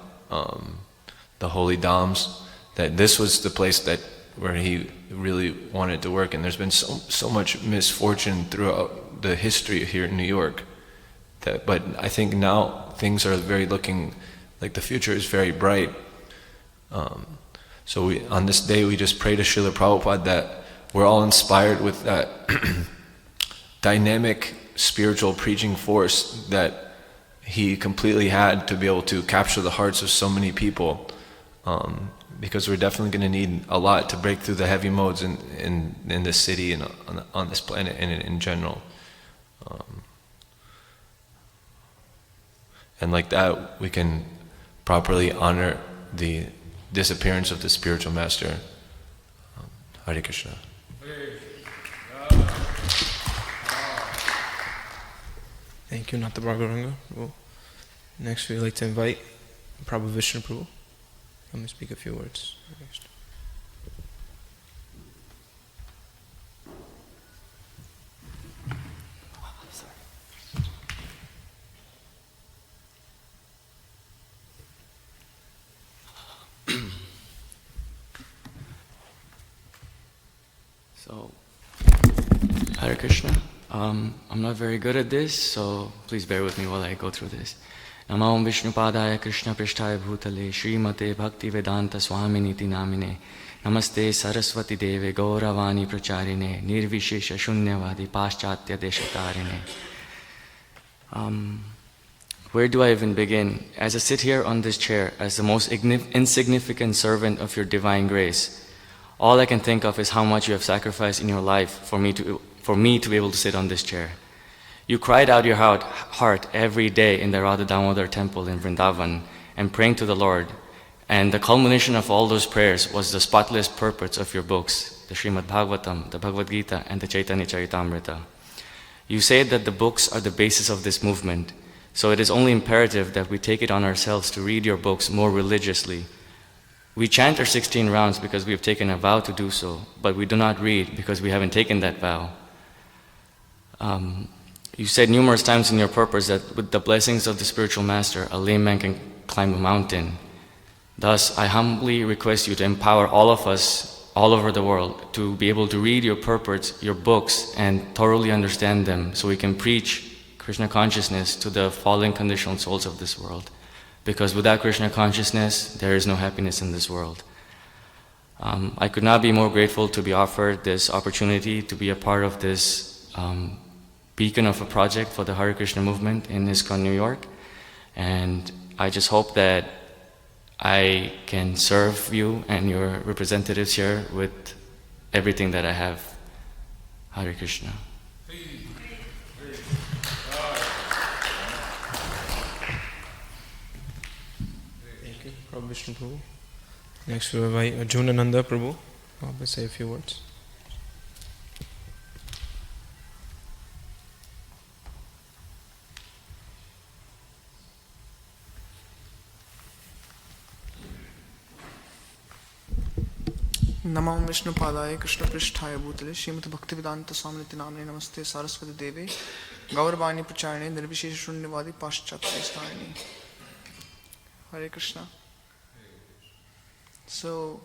the holy dhams, that this was the place where he really wanted to work. And there's been so much misfortune throughout the history here in New York, but I think now things are looking like the future is very bright. So on this day we just pray to Srila Prabhupada that we're all inspired with that dynamic spiritual preaching force that he completely had to be able to capture the hearts of so many people, because we're definitely going to need a lot to break through the heavy modes in this city and on this planet and in general. And like that we can properly honor the disappearance of the spiritual master. Hare Krishna. Thank you, Natabara Gauranga. Well, next we'd like to invite Prabhuvisnu Prabhu. Come and speak a few words. Next. So, Hare Krishna. I'm not very good at this, so please bear with me while I go through this. Namo Vishnupadaya Krishna Prishtaya Bhutale Srimate Bhakti Vedanta Swaminiti Namine Namaste Saraswati Deve Gauravani Pracharine Nirvishesha Shunyavadi Paschatya Deshatarine. Where do I even begin? As I sit here on this chair as the most insignificant servant of your divine grace, all I can think of is how much you have sacrificed in your life for me to be able to sit on this chair. You cried out your heart every day in the Radha Damodar temple in Vrindavan and praying to the Lord. And the culmination of all those prayers was the spotless purport of your books, the Srimad Bhagavatam, the Bhagavad Gita, and the Chaitanya Charitamrita. You say that the books are the basis of this movement, so it is only imperative that we take it on ourselves to read your books more religiously. We chant our 16 rounds because we have taken a vow to do so, but we do not read because we haven't taken that vow. You said numerous times in your purpose that with the blessings of the spiritual master, a layman can climb a mountain. Thus, I humbly request you to empower all of us all over the world to be able to read your purports, your books, and thoroughly understand them so we can preach Krishna consciousness to the fallen conditioned souls of this world. Because without Krishna consciousness, there is no happiness in this world. I could not be more grateful to be offered this opportunity to be a part of this beacon of a project for the Hare Krishna movement in ISKCON, New York. And I just hope that I can serve you and your representatives here with everything that I have. Hare Krishna. Thank you, Prabhuvisnu Prabhu. Next we invite Arjunananda Prabhu. I'll say a few words. नमो विष्णुपादाय कृष्णपृष्ठाय भूतले श्रीमद् भक्तिवेदांत स्वामिनिति नाम्ने नमस्ते सारस्वती देवे गौरवाणी प्रचारिणे निर्विशेष शून्यवादी पाश्चात्य स्थायिने. Hare Krishna. So,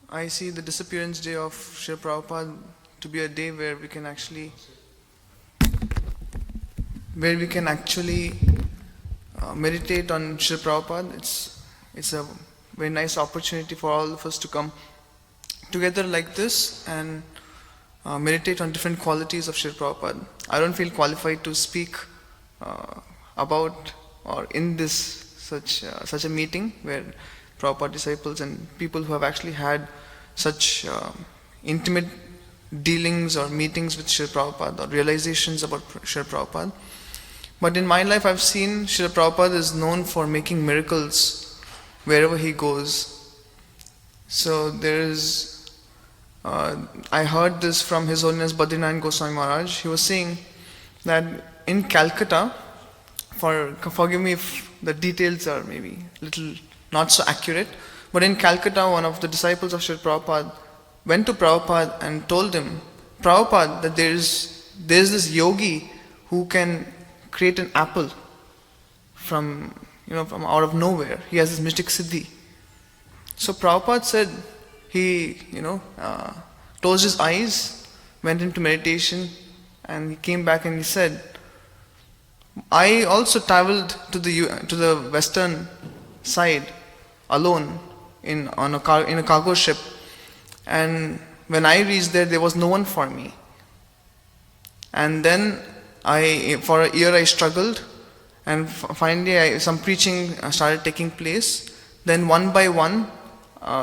I see the disappearance day of Srila Prabhupada to be a day where we can actually meditate on Srila Prabhupada. It's a very nice opportunity for all of us to come together like this and meditate on different qualities of Srila Prabhupada. I don't feel qualified to speak about or in this such a meeting where Prabhupada disciples and people who have actually had such intimate dealings or meetings with Srila Prabhupada or realizations about Srila Prabhupada. But in my life I've seen Srila Prabhupada is known for making miracles wherever he goes. So there is, I heard this from His Holiness Badrinath Goswami Maharaj. He was saying that in Calcutta, forgive me if the details are maybe a little not so accurate, but in Calcutta, one of the disciples of Srila Prabhupada went to Prabhupada and told him, Prabhupada, that there's this yogi who can create an apple from out of nowhere. He has this mystic siddhi. So Prabhupada said, he closed his eyes, went into meditation, and he came back and he said, I also traveled to the western side alone in a cargo ship, and when I reached there was no one for me. And then for a year I struggled, and finally some preaching started taking place. Then one by one,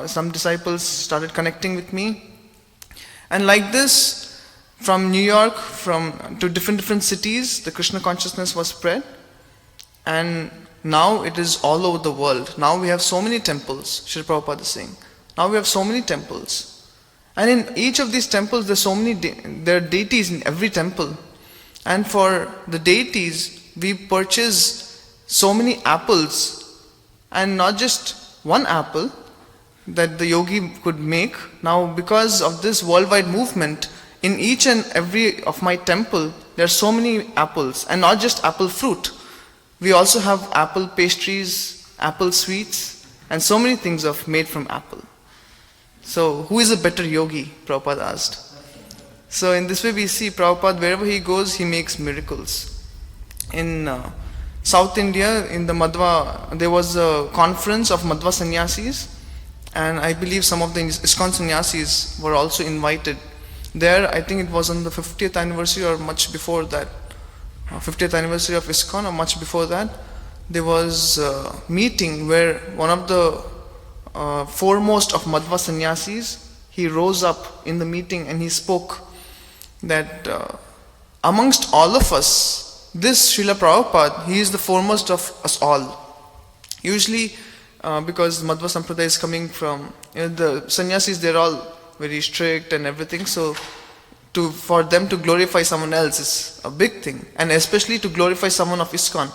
some disciples started connecting with me. And like this, from New York, to different cities, the Krishna consciousness was spread. And now it is all over the world. Now we have so many temples, Srila Prabhupada is saying. Now we have so many temples. And in each of these temples, there are deities in every temple. And for the deities, we purchase so many apples, and not just one apple that the yogi could make. Now, because of this worldwide movement, in each and every of my temple, there are so many apples, and not just apple fruit. We also have apple pastries, apple sweets, and so many things are made from apple. So, who is a better yogi? Prabhupada asked. So, in this way we see Prabhupada, wherever he goes, he makes miracles. In South India, in the Madhva, there was a conference of Madhva sannyasis, and I believe some of the ISKCON sannyasis were also invited. There, I think it was on the 50th anniversary or much before that, 50th anniversary of ISKCON or much before that, there was a meeting where one of the foremost of Madhva sannyasis, he rose up in the meeting and he spoke that amongst all of us, this Srila Prabhupada, he is the foremost of us all. Usually, because Madhva Sampradaya is coming from, the sannyasis, they're all very strict and everything, so for them to glorify someone else is a big thing, and especially to glorify someone of ISKCON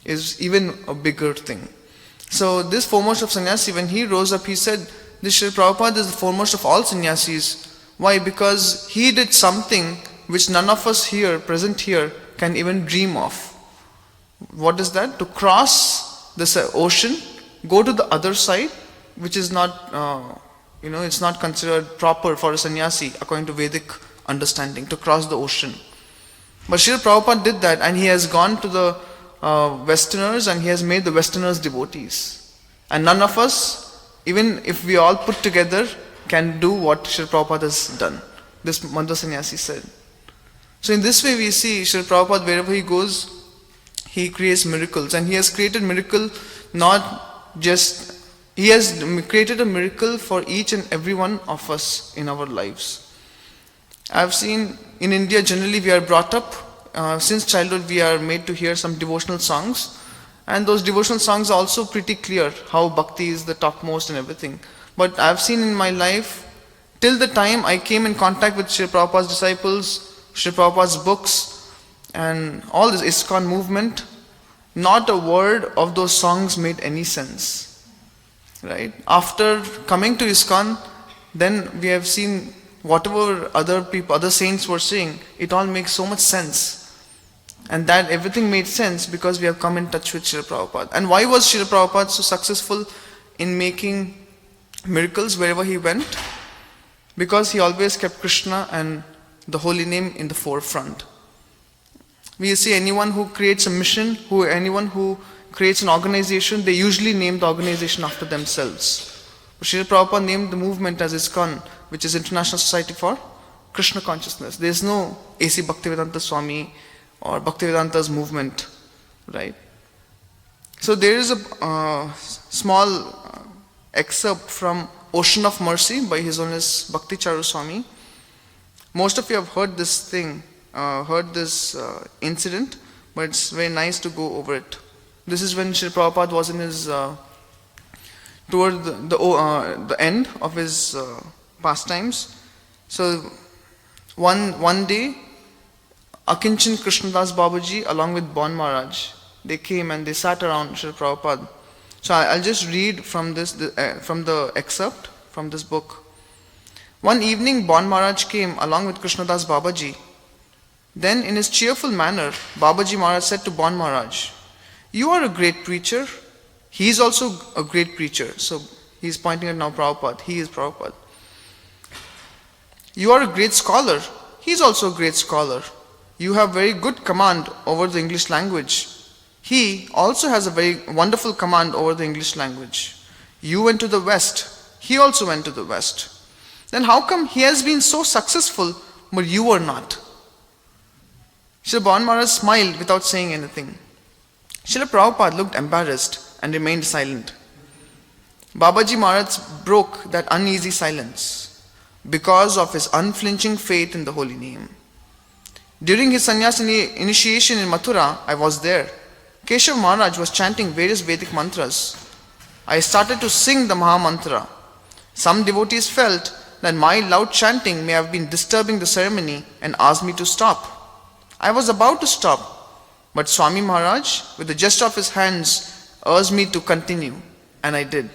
is even a bigger thing. So this foremost of sannyasi, when he rose up, he said, this Srila Prabhupada is the foremost of all sannyasis. Why? Because he did something which none of us here, present here, can even dream of. What is that? To cross this ocean, go to the other side, which is not, it's not considered proper for a sannyasi according to Vedic understanding, to cross the ocean. But Srila Prabhupada did that, and he has gone to the Westerners, and he has made the Westerners devotees. And none of us, even if we all put together, can do what Srila Prabhupada has done. This Madhva Sannyasi said. So in this way we see Srila Prabhupada, wherever he goes, he creates miracles. And he has created miracle not just, he has created a miracle for each and every one of us in our lives. I've seen in India, generally we are brought up, since childhood we are made to hear some devotional songs. And those devotional songs are also pretty clear, how bhakti is the topmost and everything. But I've seen in my life, till the time I came in contact with Srila Prabhupada's disciples, Srila Prabhupada's books, and all this ISKCON movement, not a word of those songs made any sense. Right? After coming to ISKCON, then we have seen whatever other people, other saints were saying, it all makes so much sense. And that everything made sense because we have come in touch with Srila Prabhupada. And why was Srila Prabhupada so successful in making miracles wherever he went? Because he always kept Krishna and the holy name in the forefront. We see anyone who creates a mission, anyone who creates an organization, they usually name the organization after themselves. Srila Prabhupada named the movement as ISKCON, which is International Society for Krishna Consciousness. There is no A.C. Bhaktivedanta Swami or Bhaktivedanta's movement, right? So there is a small excerpt from Ocean of Mercy by His Holiness Bhakti Charu Swami. Most of you have heard this thing, heard this incident, but it's very nice to go over it. This is when Srila Prabhupada was in his, toward the end of his pastimes. So one day, Akinchan Krishnadas Babaji along with Bon Maharaj, they came and they sat around Srila Prabhupada. So I'll just read from this, from the excerpt from this book. One evening, Bon Maharaj came along with Krishnadas Babaji. Then in his cheerful manner, Babaji Maharaj said to Bon Maharaj, "You are a great preacher. He is also a great preacher." So he's pointing at now Prabhupada. He is Prabhupada. "You are a great scholar. He is also a great scholar. You have very good command over the English language. He also has a very wonderful command over the English language. You went to the West. He also went to the West. Then how come he has been so successful, but you were not?" Srila Bon Maharaj smiled without saying anything. Srila Prabhupada looked embarrassed and remained silent. Babaji Maharaj broke that uneasy silence because of his unflinching faith in the holy name. During his sannyas initiation in Mathura, I was there. Keshav Maharaj was chanting various Vedic mantras. I started to sing the Maha Mantra. Some devotees felt that my loud chanting may have been disturbing the ceremony and asked me to stop. I was about to stop, but Swami Maharaj, with a gesture of his hands, urged me to continue, and I did.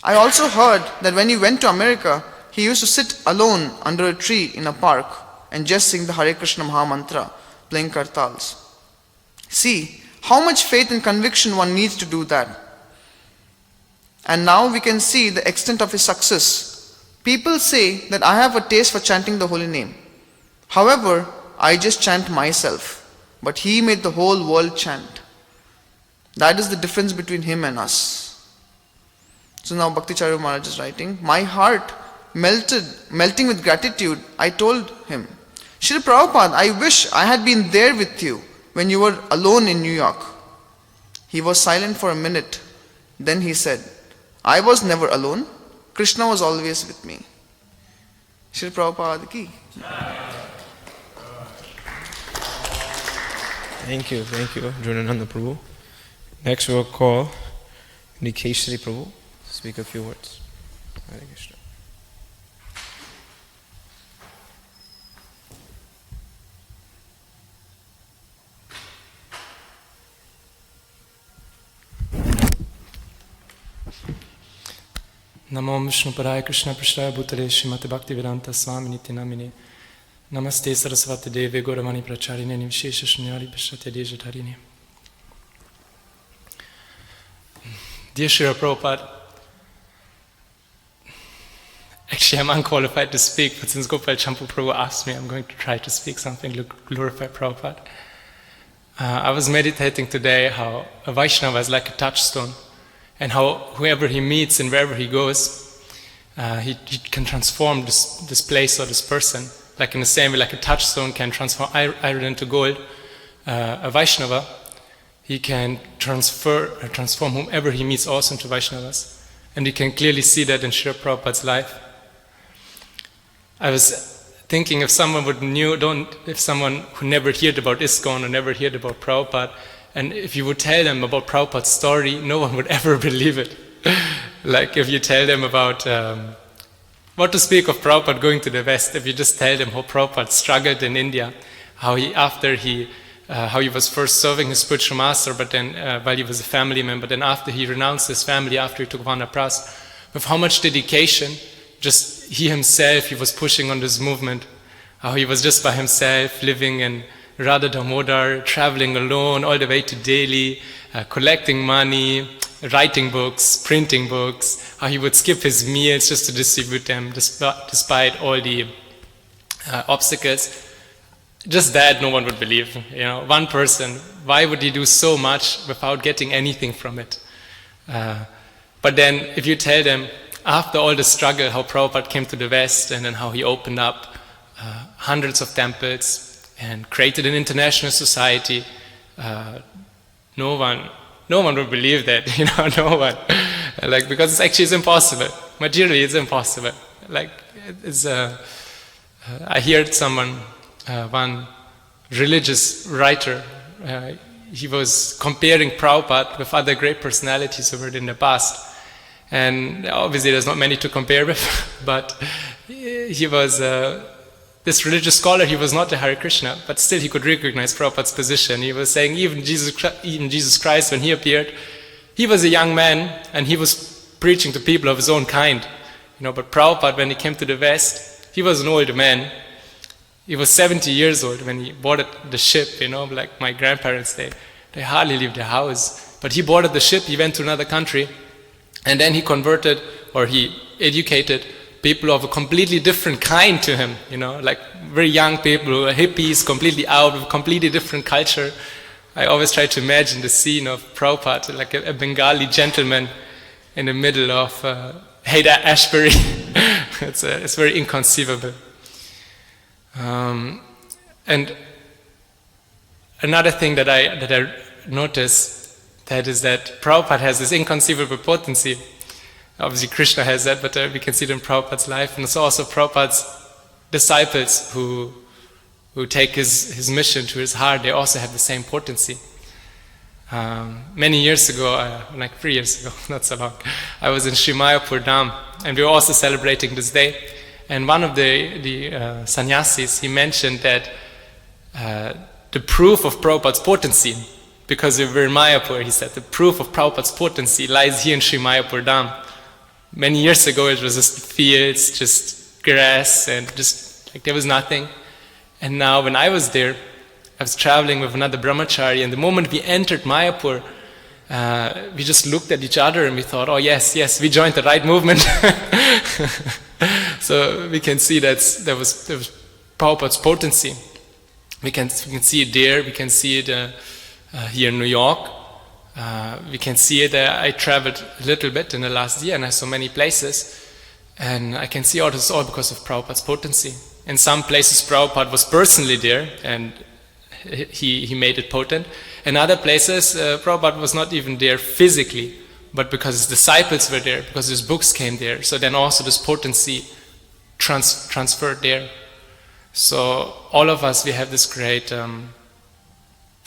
I also heard that when he went to America, he used to sit alone under a tree in a park and just sing the Hare Krishna Maha Mantra, playing kartals. See how much faith and conviction one needs to do that. And now we can see the extent of his success. People say that I have a taste for chanting the holy name. However, I just chant myself, but he made the whole world chant. That is the difference between him and us. So now Bhakti Charu Maharaj is writing, my heart melting with gratitude, I told him, Srila Prabhupada, I wish I had been there with you when you were alone in New York. He was silent for a minute. Then he said, I was never alone. Krishna was always with me. Srila Prabhupada ki. Thank you, Arjunananda Prabhu. Next we'll call Nrkesari Prabhu to speak a few words. Hare Krishna. Namo Vishnu Paraya Krishna Prashtaya Bhutale Srimati Bhaktivedanta Swami Niti Namine Namaste Saraswati Devi Gauravani Pracharine Nivishesha Shunyari Pashate Dejatarini. Dear Srila Prabhupada, actually I'm unqualified to speak, but since Gopala-Campu Prabhu asked me, I'm going to try to speak something to glorify Prabhupada. I was meditating today how a Vaishnava is like a touchstone, and how whoever he meets and wherever he goes, he can transform this place or this person. Like in the same way, like a touchstone can transform iron into gold. A Vaishnava, he can transform whomever he meets also into Vaishnavas. And you can clearly see that in Srila Prabhupada's life. I was thinking if someone who never heard about ISKCON or never heard about Prabhupada, and if you would tell them about Prabhupada's story, no one would ever believe it. Like if you tell them about what to speak of Prabhupada going to the West, if you just tell them how Prabhupada struggled in India, how he was first serving his spiritual master, but then while he was a family member, then after he renounced his family, after he took Vanapras, with how much dedication, just he himself, he was pushing on this movement, how he was just by himself living in Radha Damodar, traveling alone all the way to Delhi, collecting money, writing books, printing books, how he would skip his meals just to distribute them despite all the obstacles. Just that no one would believe. One person, why would he do so much without getting anything from it? But then if you tell them after all the struggle how Prabhupada came to the West and then how he opened up hundreds of temples and created an international society, no one would believe that, no one. Because it's impossible. Materially, it's impossible. I heard someone, one religious writer, he was comparing Prabhupada with other great personalities who were in the past. And obviously there's not many to compare with, but he was this religious scholar. He was not a Hare Krishna, but still he could recognize Prabhupada's position. He was saying even Jesus Christ, when he appeared, he was a young man and he was preaching to people of his own kind. But Prabhupada, when he came to the West, he was an old man. He was 70 years old when he boarded the ship, like my grandparents, they hardly leave their house. But he boarded the ship, he went to another country, and then he converted, or he educated people of a completely different kind to him, like very young people who are hippies, completely out of a completely different culture. I always try to imagine the scene of Prabhupada, like a Bengali gentleman in the middle of Haight-Ashbury. It's very inconceivable. And another thing that I noticed, that is that Prabhupada has this inconceivable potency. Obviously Krishna has that, but we can see it in Prabhupada's life. And it's also Prabhupada's disciples who take his mission to his heart, they also have the same potency. Many years ago, like 3 years ago, not so long, I was in Sri Mayapur Dham, and we were also celebrating this day. And one of the sannyasis, he mentioned that the proof of Prabhupada's potency, because we were in Mayapur, he said, the proof of Prabhupada's potency lies here in Sri Mayapur Dham. Many years ago it was just fields, just grass, and just like there was nothing. And now when I was there, I was traveling with another brahmachari, and the moment we entered Mayapur, we just looked at each other and we thought, oh yes, we joined the right movement. So we can see that there was Prabhupada's potency. We can see it there, we can see it here in New York. We can see it. I traveled a little bit in the last year and I saw many places, and I can see all this all because of Prabhupada's potency. In some places Prabhupada was personally there and he made it potent. In other places Prabhupada was not even there physically, but because his disciples were there, because his books came there, so then also this potency transferred there. So all of us, we have this great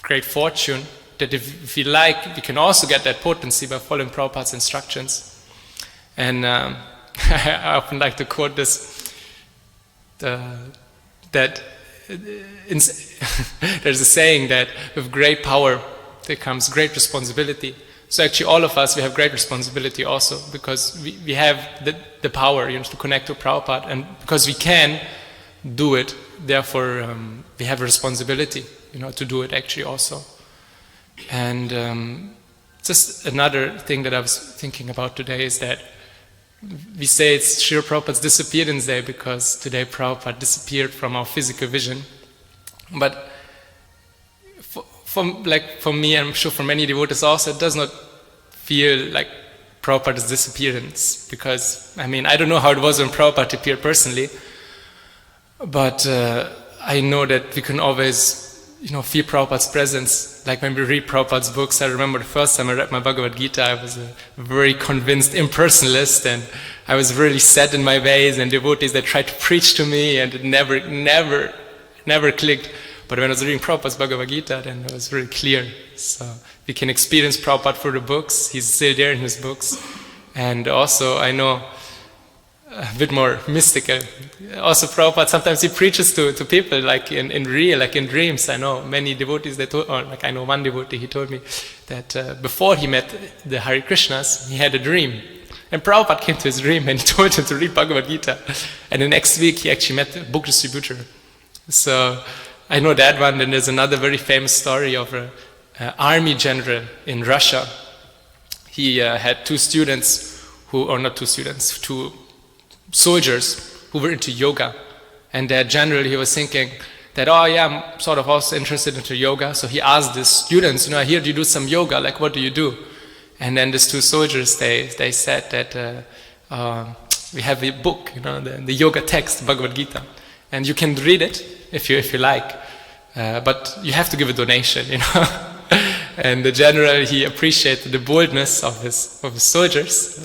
great fortune that if we like, we can also get that potency by following Prabhupada's instructions. And I often like to quote this, that there's a saying that with great power there comes great responsibility. So actually all of us, we have great responsibility also, because we have the power, to connect to Prabhupada, and because we can do it, therefore we have a responsibility, to do it actually also. And just another thing that I was thinking about today is that we say it's Srila Prabhupada's Disappearance Day because today Prabhupada disappeared from our physical vision. But for me, and I'm sure for many devotees also, it does not feel like Prabhupada's disappearance, because I don't know how it was when Prabhupada appeared personally, but I know that we can always feel Prabhupada's presence. Like when we read Prabhupada's books, I remember the first time I read my Bhagavad Gita, I was a very convinced impersonalist, and I was really set in my ways, and devotees that tried to preach to me, and it never clicked. But when I was reading Prabhupada's Bhagavad Gita, then it was very clear. So we can experience Prabhupada through the books. He's still there in his books. And also, I know a bit more mystical. Also, Prabhupada, sometimes he preaches to people like in real, like in dreams. I know many devotees that I know one devotee, he told me that before he met the Hare Krishnas, he had a dream. And Prabhupada came to his dream and he told him to read Bhagavad Gita. And the next week he actually met the book distributor. So I know that one. Then there's another very famous story of an army general in Russia. He had two soldiers who were into yoga. And that general, he was thinking that, I'm sort of also interested into yoga. So he asked the students, I hear you do some yoga, like what do you do? And then these two soldiers, they said that we have a book, the yoga text, Bhagavad Gita. And you can read it if you like, but you have to give a donation, And the general, he appreciated the boldness of his soldiers.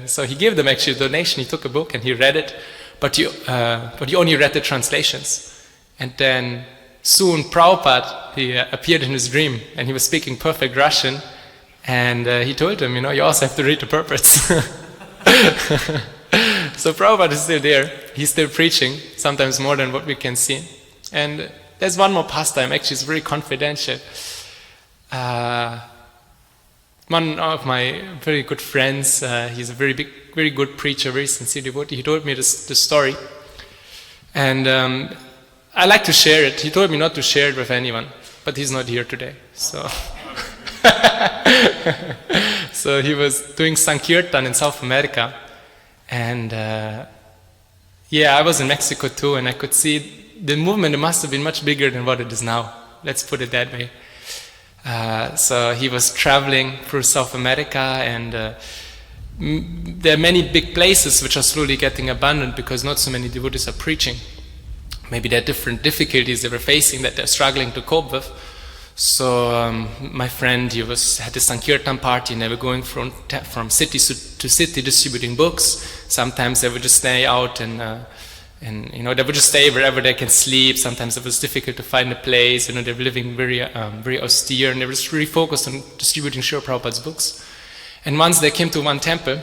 So he gave them actually a donation. He took a book and he read it, but he only read the translations. And then soon Prabhupada, he appeared in his dream, and he was speaking perfect Russian. And he told him, you also have to read the purports. So Prabhupada is still there. He's still preaching, sometimes more than what we can see. And there's one more pastime, actually it's very confidential. One of my very good friends, he's a very good preacher, very sincere devotee. He told me this story. And I like to share it. He told me not to share it with anyone, but he's not here today. So so he was doing Sankirtan in South America. And I was in Mexico too, and I could see the movement must have been much bigger than what it is now. Let's put it that way. So he was traveling through South America, and there are many big places which are slowly getting abandoned because not so many devotees are preaching. Maybe there are different difficulties they were facing that they're struggling to cope with. So my friend, he had a Sankirtan party, and they were going from city to city distributing books. Sometimes they would just stay out and they would just stay wherever they can sleep. Sometimes it was difficult to find a place. They were living very austere, and they were just really focused on distributing Srila Prabhupada's books. And once they came to one temple,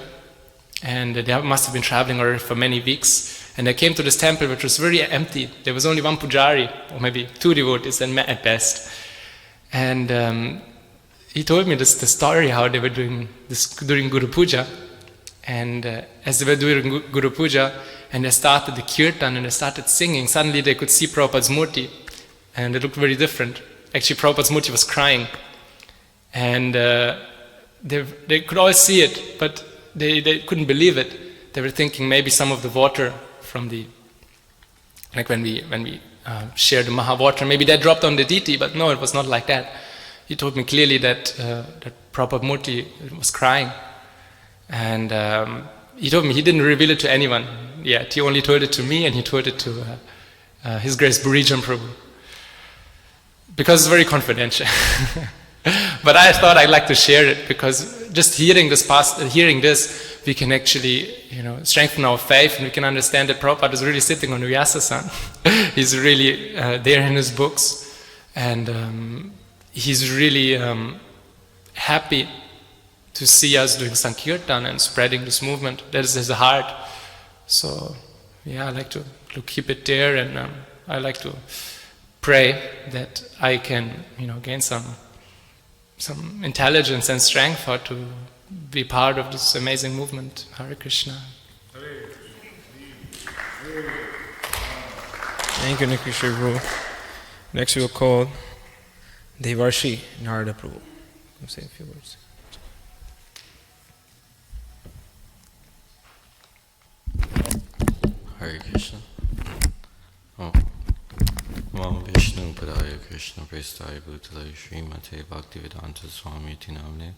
and they must have been traveling already for many weeks, and they came to this temple which was very empty. There was only one pujari, or maybe two devotees at best. And he told me the story how they were doing during Guru Puja. And as they were doing Guru Puja, and they started the kirtan and they started singing, suddenly they could see Prabhupada's murti, and it looked very different. Actually, Prabhupada's murti was crying, and they could all see it, but they couldn't believe it. They were thinking maybe some of the water from when we shared the Mahavatar, maybe that dropped on the deity, but no, it was not like that. He told me clearly that Prabhupada Murti was crying. And he told me he didn't reveal it to anyone yet. He only told it to me, and he told it to His Grace Burijan Prabhu. Because it's very confidential. But I thought I'd like to share it, because just hearing this, we can actually, strengthen our faith, and we can understand that Prabhupada is really sitting on Vyasa-san. He's really there in his books, and he's really happy to see us doing Sankirtan and spreading this movement. That is his heart. So yeah, I like to keep it there, and I like to pray that I can, gain some intelligence and strength for to be part of this amazing movement. Hare Krishna. Thank you, Nrkesari Prabhu. Next we will call Devarsi Narada Prabhu. I'll say a few words. Hare Krishna. Namo Vishnu Padaya Krishna Prestaya Bhutale Srimate Bhaktivedanta Swami Namne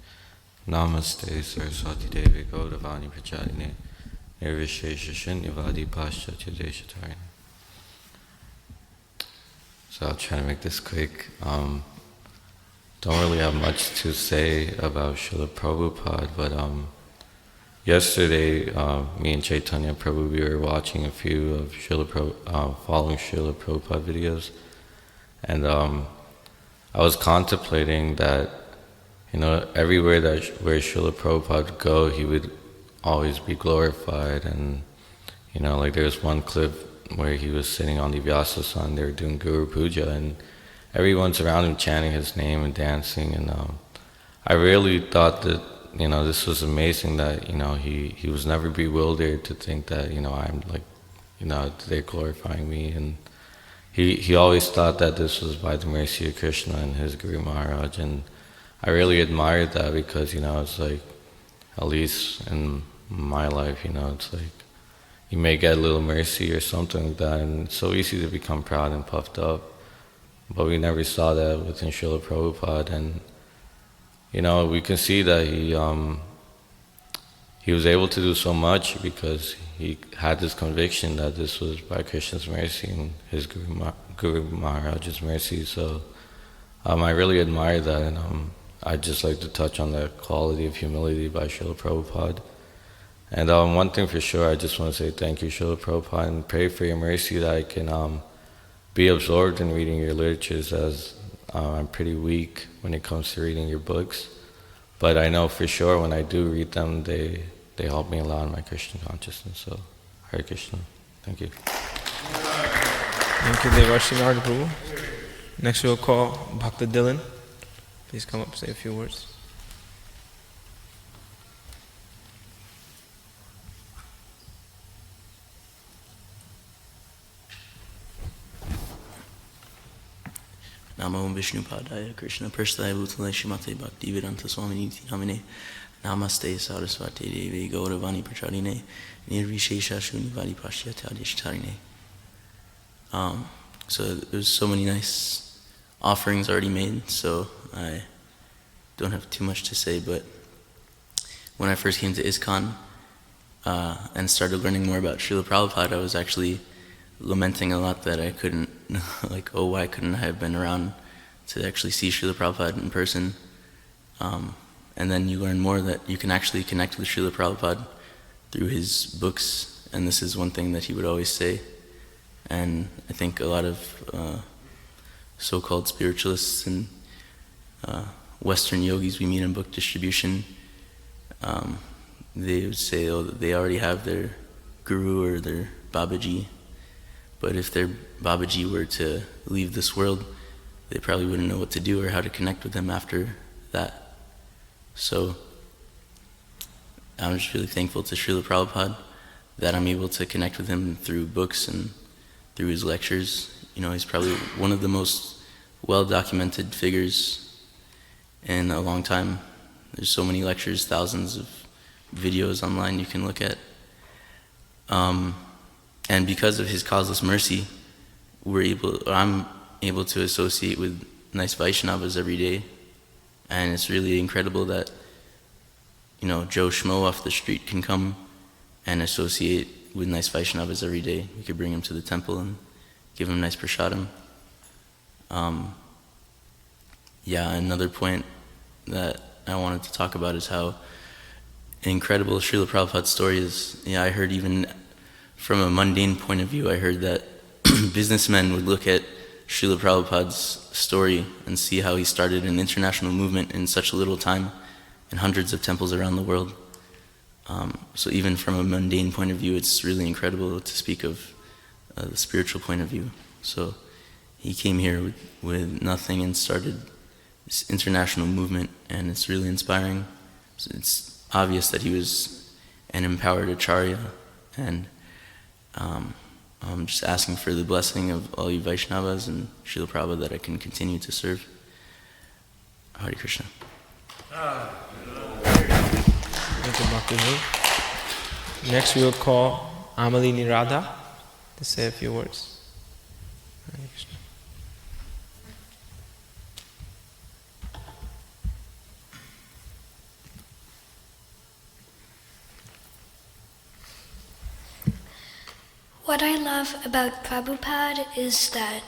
Namaste Saraswati Devi Gaudavani Prachadine Nirvishesha Shunyavadi Paschatya Deshatarine. So I'll try to make this quick. Don't really have much to say about Srila Prabhupada, but yesterday me and Chaitanya Prabhu, we were watching a few of following Srila Prabhupada videos, and I was contemplating that, everywhere where Srila Prabhupada would go, he would always be glorified, and like there was one clip where he was sitting on the Vyasa sun, they were doing Guru Puja, and everyone's around him chanting his name and dancing, and I really thought that, this was amazing that, he was never bewildered to think that, I'm like, they're glorifying me, and he always thought that this was by the mercy of Krishna and his Guru Maharaj, and I really admired that because, it's like, at least in my life, it's like, you may get a little mercy or something like that, and it's so easy to become proud and puffed up. But we never saw that within Srila Prabhupada, and we can see that he was able to do so much because he had this conviction that this was by Krishna's mercy and his Guru Maharaj's mercy. So I really admire that, and I'd just like to touch on the quality of humility by Srila Prabhupada. And one thing for sure, I just want to say thank you, Srila Prabhupada, and pray for your mercy that I can be absorbed in reading your literatures, as I'm pretty weak when it comes to reading your books. But I know for sure when I do read them, they help me a lot in my Christian consciousness. So, Hare Krishna. Thank you. Thank you, Devarsi Narada Prabhu. Next we will call Bhakta Dylan. Please come up and say a few words. Namo Vishnu Padaya Krishna Prestaya Bhutale Srimate Bhaktivedanta Swami Namine Namaste Saraswati Devi Gauravani Prachadine Nirvishesha Shunyavadi Paschatya Deshatarine. So there's so many nice offerings already made, so I don't have too much to say, but when I first came to ISKCON and started learning more about Srila Prabhupada, I was actually lamenting a lot that I couldn't, why couldn't I have been around to actually see Srila Prabhupada in person? And then you learn more that you can actually connect with Srila Prabhupada through his books, and this is one thing that he would always say. And I think a lot of so-called spiritualists and Western yogis we meet in book distribution, they would say, that they already have their guru or their Babaji. But if their Babaji were to leave this world, they probably wouldn't know what to do or how to connect with him after that. So I'm just really thankful to Srila Prabhupada that I'm able to connect with him through books and through his lectures. He's probably one of the most well-documented figures in a long time. There's so many lectures, thousands of videos online you can look at. And because of his causeless mercy, I'm able to associate with nice Vaishnavas every day. And it's really incredible that, Joe Schmo off the street can come and associate with nice Vaishnavas every day. We could bring him to the temple and give him nice prasadam. Another point that I wanted to talk about is how incredible Srila Prabhupada's story is. I heard even from a mundane point of view, I heard that businessmen would look at Srila Prabhupada's story and see how he started an international movement in such a little time in hundreds of temples around the world. So even from a mundane point of view, it's really incredible to speak of the spiritual point of view. So he came here with nothing and started this international movement, and it's really inspiring. So it's obvious that he was an empowered Acharya, and I'm just asking for the blessing of all you Vaishnavas and Srila Prabhupada that I can continue to serve. Hare Krishna. Thank you, Bhakti. Next we will call Amala Nirada to say a few words. Hare Krishna. What I love about Prabhupada is that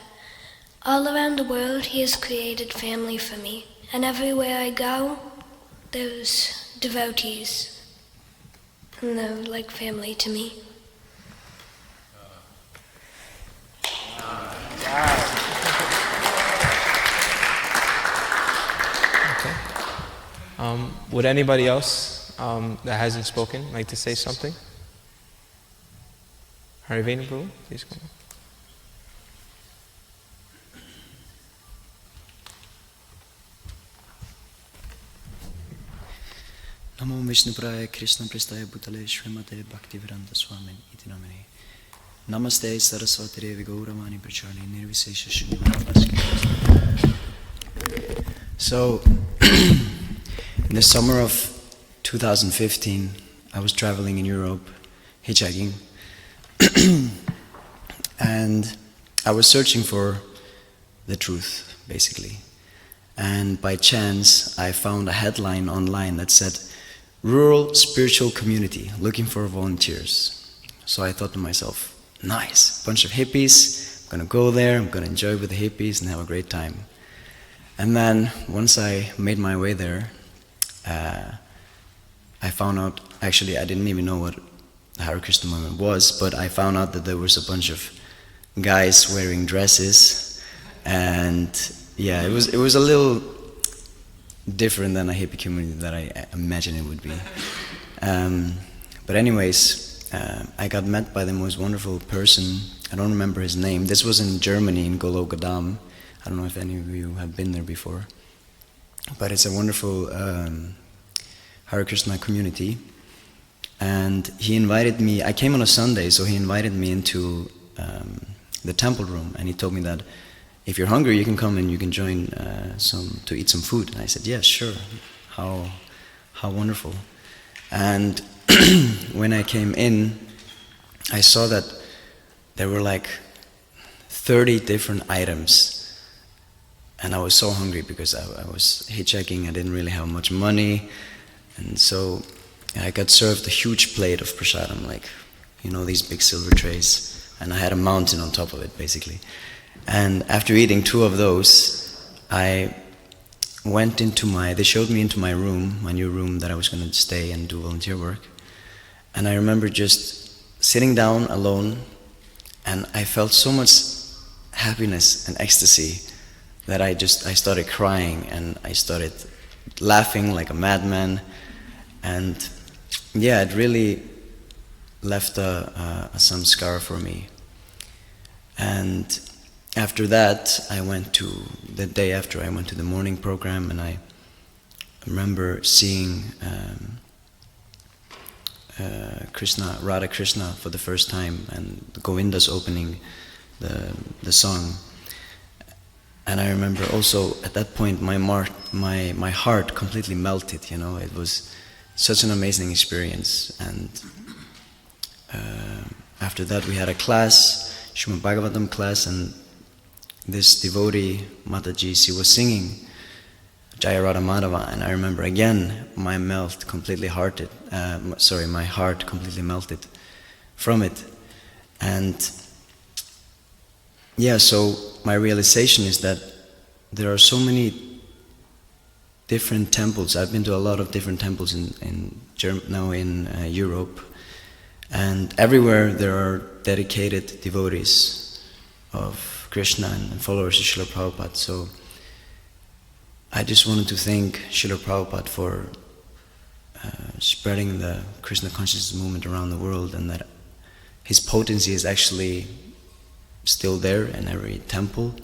all around the world he has created family for me. And everywhere I go, there's devotees. And they're like family to me. Okay. Would anybody else that hasn't spoken like to say something? Harivenu, Prabhu, please come on. Namo Vishnupraya Krishna Pristaya Bhutale Srimate Bhaktivedanta Swami iti namane. Namaste Saraswati Devi Gauramani Pracharni Nirvisesha Shunyavasya. So, in the summer of 2015, I was traveling in Europe, hitchhiking, and I was searching for the truth, basically. And by chance, I found a headline online that said, "Rural Spiritual Community, looking for volunteers." So I thought to myself, nice, bunch of hippies, I'm gonna go there, I'm gonna enjoy with the hippies and have a great time. And then, once I made my way there, I found out, actually I didn't even know what the Hare Krishna movement was, but I found out that there was a bunch of guys wearing dresses, and yeah, it was a little different than a hippie community that I imagined it would be. But anyways, I got met by the most wonderful person. I don't remember his name. This was in Germany, in Gologadam. I don't know if any of you have been there before, but it's a wonderful Hare Krishna community. And he invited me, I came on a Sunday, so he invited me into the temple room, and he told me that if you're hungry, you can come and you can join to eat some food. And I said, yeah, sure. How wonderful. And when I came in, I saw that there were like 30 different items. And I was so hungry because I was hitchhiking, I didn't really have much money. And so I got served a huge plate of prasadam, like, you know, these big silver trays. And I had a mountain on top of it, basically. And after eating 2 of those, I went into they showed me into my room, my new room that I was going to stay and do volunteer work. And I remember just sitting down alone, and I felt so much happiness and ecstasy that I started crying, and I started laughing like a madman. And yeah, it really left a samskara for me. And after that, the day after, I went to the morning program, and I remember seeing Radha Krishna for the first time, and Govinda's opening the song. And I remember also at that point my heart completely melted, you know, it was such an amazing experience. And after that we had a class, Srimad Bhagavatam class, and this devotee, Mataji, she was singing Jaya Radha Madhava, and I remember again my heart completely melted from it. And yeah, so my realization is that there are so many different temples. I've been to a lot of different temples in Europe, and everywhere there are dedicated devotees of Krishna and followers of Srila Prabhupada. So I just wanted to thank Srila Prabhupada for spreading the Krishna consciousness movement around the world, and that his potency is actually still there in every temple.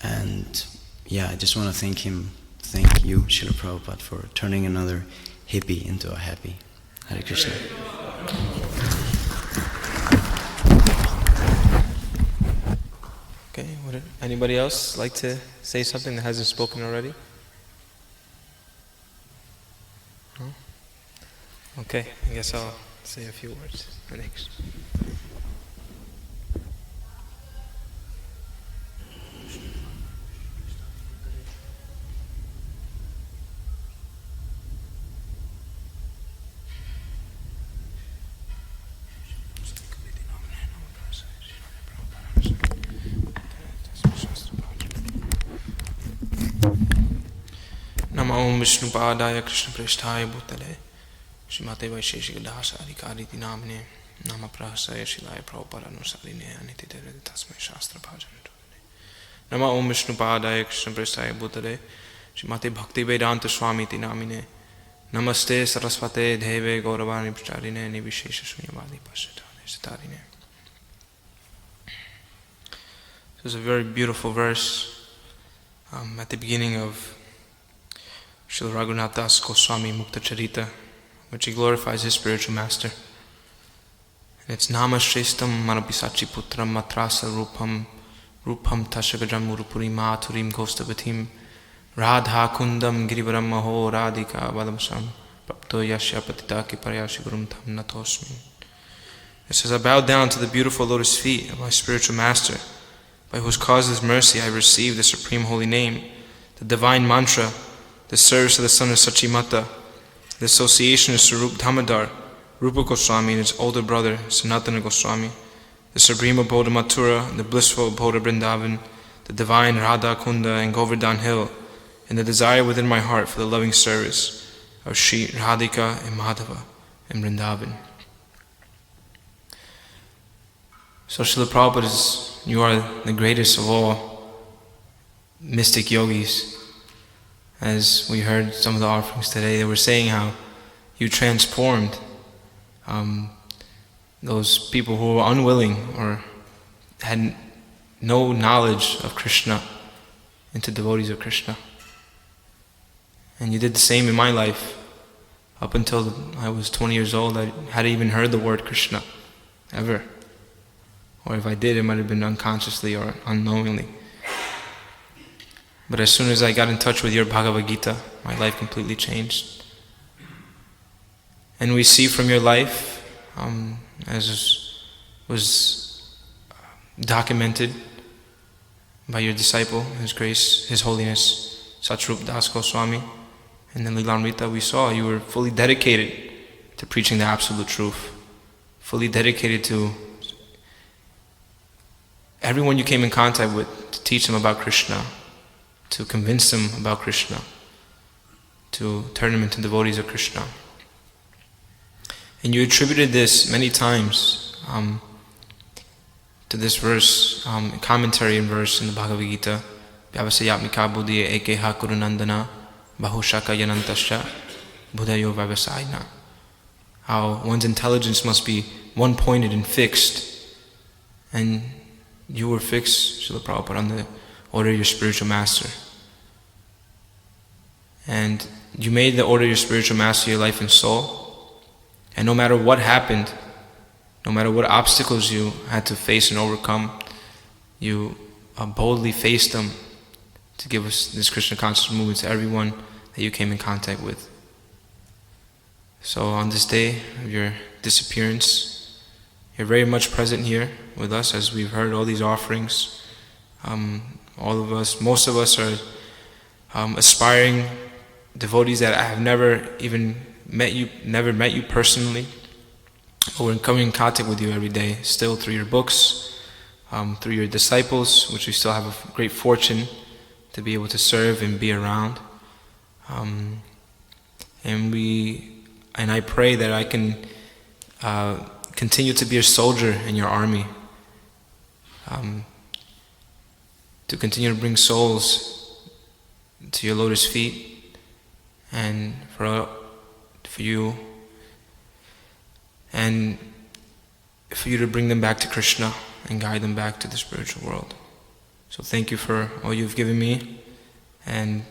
And yeah, I just want to thank him, thank you, Srila Prabhupada, for turning another hippie into a happy. Hare Krishna. Okay, would anybody else like to say something that hasn't spoken already? No? Okay, I guess I'll say a few words. Next. Om Vishnu Padaya Krishna Prishthaya Bhutale Srimate Vaisheshika Dasa Adhikari Namne Nama Prahasaya Shilaya Prabhupada Nusarine Anitidere Tasmai Shastra Bhajan Nama Om Vishnu Padaya Krishna Prishthaya Bhutale Srimate Bhakti Vedanta Swami Namine Namaste Saraswate Deve Gauravani Pracharine Nivishesha Shunyavadi Pashatane Sitarine. This is a very beautiful verse at the beginning of Srila Raghunath Das Goswami Mukta Charita, which he glorifies his spiritual master. And it's Nama Shreshtam Manapisachi Putram Matrasa Rupam Tashagajam Murupuri Maturim Gostavatim Radha Kundam Girivaram Maho Radhika Vadamsam Prapto Yashya Patita Kiparyashi Gurum Tam Natosmi. It says, I bow down to the beautiful lotus feet of my spiritual master, by whose causeless mercy I received the supreme holy name, the divine mantra, the service of the son of Sachimata, the association of Sarup Damodar, Rupa Goswami and his older brother Sanatana Goswami, the supreme abode of Mathura, the blissful abode of Vrindavan, the divine Radha Kunda and Govardhan Hill, and the desire within my heart for the loving service of Sri Radhika and Madhava and Vrindavan. So Srila Prabhupada, you are the greatest of all mystic yogis. As we heard some of the offerings today, they were saying how you transformed those people who were unwilling or had no knowledge of Krishna into devotees of Krishna. And you did the same in my life. Up until I was 20 years old, I hadn't even heard the word Krishna, ever. Or if I did, it might have been unconsciously or unknowingly. But as soon as I got in touch with your Bhagavad Gita, my life completely changed. And we see from your life, as was documented by your disciple, His Grace, His Holiness, Satrup Das Goswami, and then Lilamrita, we saw you were fully dedicated to preaching the absolute truth, fully dedicated to everyone you came in contact with, to teach them about Krishna, to convince them about Krishna, to turn them into devotees of Krishna. And you attributed this many times to this verse, commentary and verse in the Bhagavad Gita, Vyavasayatmika buddhiya ekeha kurunandana bahushaka yanantasya buddhayo vyavasayana. How one's intelligence must be one-pointed and fixed. And you were fixed, Srila Prabhupada, on the order of your spiritual master. And you made the order of your spiritual master your life and soul. And no matter what happened, no matter what obstacles you had to face and overcome, you boldly faced them to give us this Krishna conscious movement to everyone that you came in contact with. So on this day of your disappearance, you're very much present here with us as we've heard all these offerings. All of us, most of us are aspiring devotees that I have never met you personally, but we're coming in contact with you every day, still through your books, through your disciples, which we still have a great fortune to be able to serve and be around. And I pray that I can continue to be a soldier in your army. to continue to bring souls to your lotus feet, and for you, and for you to bring them back to Krishna and guide them back to the spiritual world. So thank you for all you've given me, and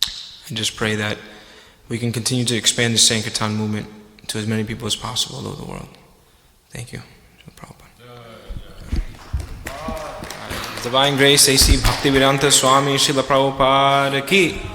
I just pray that we can continue to expand the Sankirtan movement to as many people as possible all over the world. Thank you. Divine Grace A.C. Bhaktivedanta Swami Srila Prabhupada ki